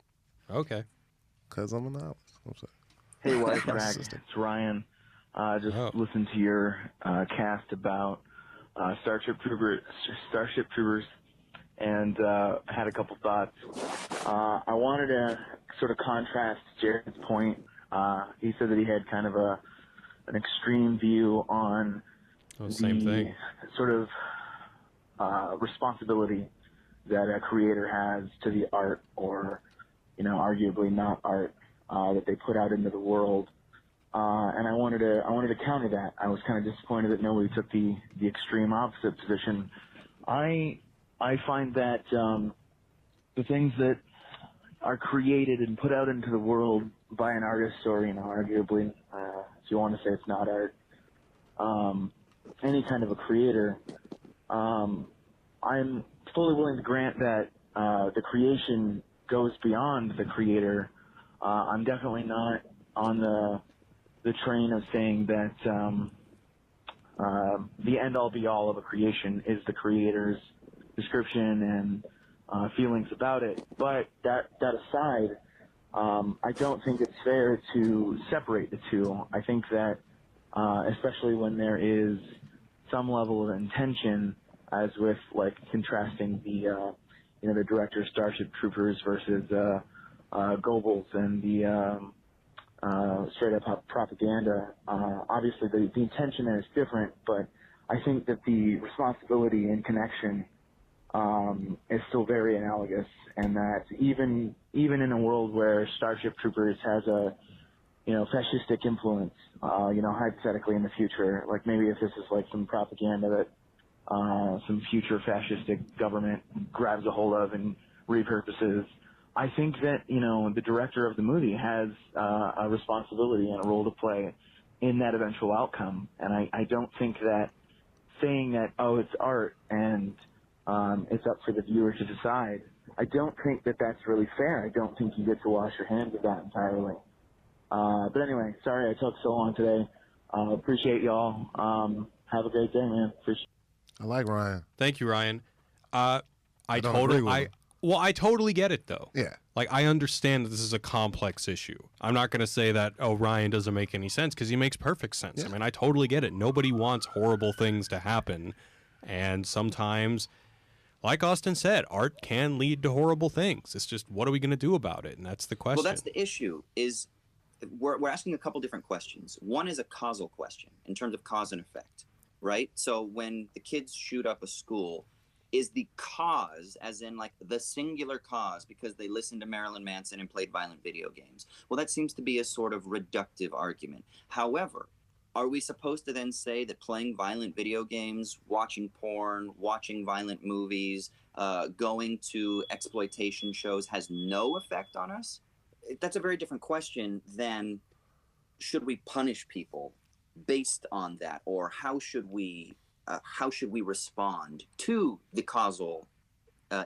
Okay. Cause I'm a novice. I'm sorry. Hey, WISECRACK, it's Ryan. Just listened to your cast about Starship Troopers, and had a couple thoughts. I wanted to sort of contrast Jared's point. He said that he had kind of an extreme view on the sort of responsibility that a creator has to the art, or arguably not art, that they put out into the world. And I wanted to counter that. I was kind of disappointed that nobody took the extreme opposite position. I find that the things that are created and put out into the world by an artist, or arguably, if you want to say it's not art, any kind of a creator, I'm fully willing to grant that the creation goes beyond the creator. I'm definitely not on the train of saying that the end-all be-all of a creation is the creator's description and feelings about it. But that aside, I don't think it's fair to separate the two. I think that, especially when there is some level of intention, as with like contrasting the director's Starship Troopers versus Goebbels and the straight up propaganda. Obviously, the intention there is different, but I think that the responsibility and connection is still very analogous, and that even in a world where Starship Troopers has a fascistic influence, hypothetically in the future, like maybe if this is like some propaganda that some future fascistic government grabs a hold of and repurposes, I think that, the director of the movie has a responsibility and a role to play in that eventual outcome. And I don't think that saying that, oh, it's art and it's up for the viewer to decide, I don't think that that's really fair. I don't think you get to wash your hands of that entirely. But anyway, sorry I took so long today. Appreciate y'all. Have a great day, man. I like Ryan. Thank you, Ryan. I totally get it, though. Yeah. Like, I understand that this is a complex issue. I'm not going to say that, oh, Ryan doesn't make any sense, because he makes perfect sense. Yeah. I mean, I totally get it. Nobody wants horrible things to happen. And sometimes, like Austin said, art can lead to horrible things. It's just, what are we going to do about it? And that's the question. Well, that's the issue, is we're asking a couple different questions. One is a causal question in terms of cause and effect, right? So when the kids shoot up a school, is the cause, as in like the singular cause, because they listened to Marilyn Manson and played violent video games? Well, that seems to be a sort of reductive argument. However, are we supposed to then say that playing violent video games, watching porn, watching violent movies, going to exploitation shows has no effect on us? That's a very different question than should we punish people based on that, or how should we respond to the causal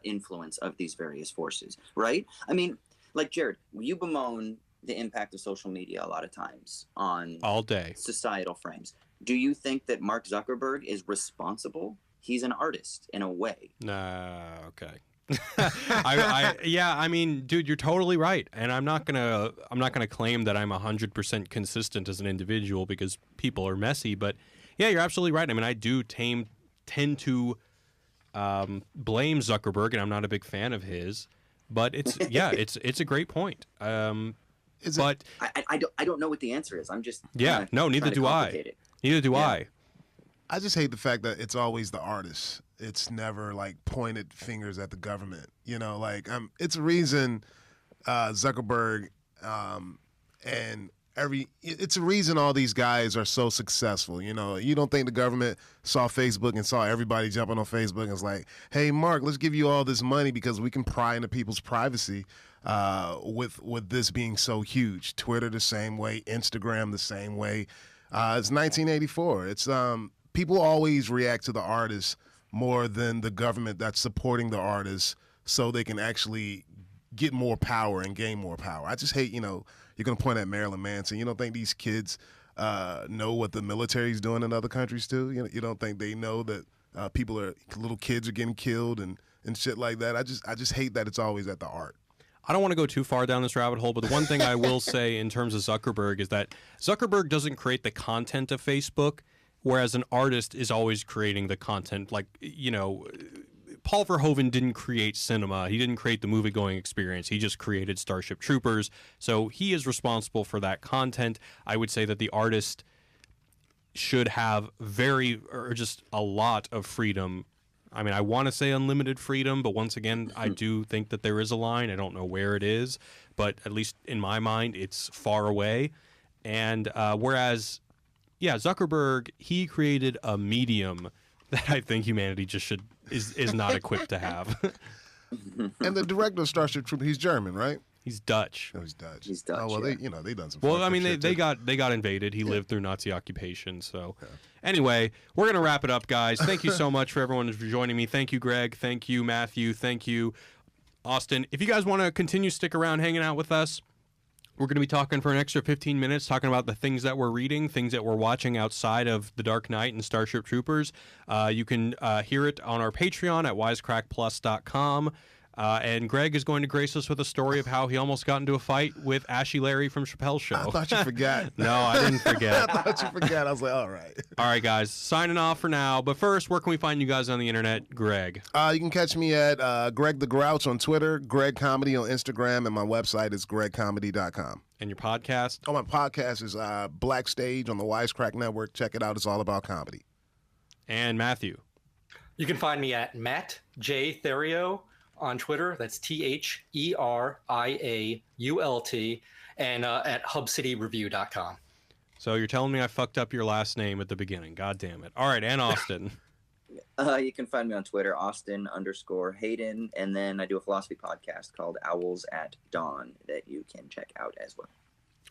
influence of these various forces, right? I mean, like Jared, you bemoan the impact of social media a lot of times on all day societal frames. Do you think that Mark Zuckerberg is responsible? He's an artist in a way. Okay. I mean, dude, you're totally right, and I'm not gonna claim that I'm 100% consistent as an individual, because people are messy. But yeah, you're absolutely right. I mean, I do tend to blame Zuckerberg, and I'm not a big fan of his. But it's it's a great point. I don't know what the answer is. I'm just neither do I. Neither do I. I just hate the fact that it's always the artist. It's never like pointed fingers at the government. It's a reason Zuckerberg it's a reason all these guys are so successful. You don't think the government saw Facebook and saw everybody jumping on Facebook and was like, hey, Mark, let's give you all this money because we can pry into people's privacy with this being so huge. Twitter the same way, Instagram the same way. It's 1984. It's people always react to the artists more than the government that's supporting the artists so they can actually get more power and gain more power. I just hate, you're going to point at Marilyn Manson. You don't think these kids know what the military's doing in other countries too? You don't think they know that little kids are getting killed and shit like that? I just hate that it's always at the art. I don't want to go too far down this rabbit hole, but the one thing I will say in terms of Zuckerberg is that Zuckerberg doesn't create the content of Facebook, whereas an artist is always creating the content. Like, Paul Verhoeven didn't create cinema. He didn't create the movie-going experience. He just created Starship Troopers. So he is responsible for that content. I would say that the artist should have just a lot of freedom. I mean, I want to say unlimited freedom, but once again, I do think that there is a line. I don't know where it is, but at least in my mind, it's far away. And whereas, Zuckerberg, he created a medium that I think humanity just is not equipped to have. And the director of Starship Troopers, he's German, right? He's Dutch. Oh, he's Dutch. He's Dutch. Oh well, they done some. Well, I mean, they got invaded. He lived through Nazi occupation. So, anyway, we're gonna wrap it up, guys. Thank you so much for everyone for joining me. Thank you, Greg. Thank you, Matthew. Thank you, Austin. If you guys want to continue stick around hanging out with us, we're going to be talking for an extra 15 minutes, talking about the things that we're reading, things that we're watching outside of The Dark Knight and Starship Troopers. You can hear it on our Patreon at wisecrackplus.com. And Greg is going to grace us with a story of how he almost got into a fight with Ashy Larry from Chappelle's Show. I thought you forgot. No, I didn't forget. I thought you forgot. I was like, all right. All right, guys. Signing off for now. But first, where can we find you guys on the internet? Greg. You can catch me at Greg the Grouch on Twitter, Greg Comedy on Instagram, and my website is gregcomedy.com. And your podcast? Oh, my podcast is Black Stage on the Wisecrack Network. Check it out. It's all about comedy. And Matthew. You can find me at Matt J. Thériault on Twitter. That's THERIAULT, and at hubcityreview.com. So you're telling me I fucked up your last name at the beginning. God damn it. All right, and Austin. You can find me on Twitter, Austin_Hayden, and then I do a philosophy podcast called Owls at Dawn that you can check out as well.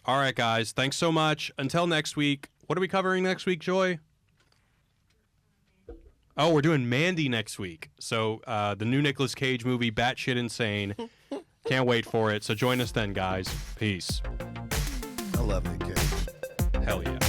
All right, guys. Thanks so much. Until next week. What are we covering next week, Joy? Oh, we're doing Mandy next week. So the new Nicolas Cage movie, Batshit Insane. Can't wait for it. So join us then, guys. Peace. I love Nick Cage. Hell yeah.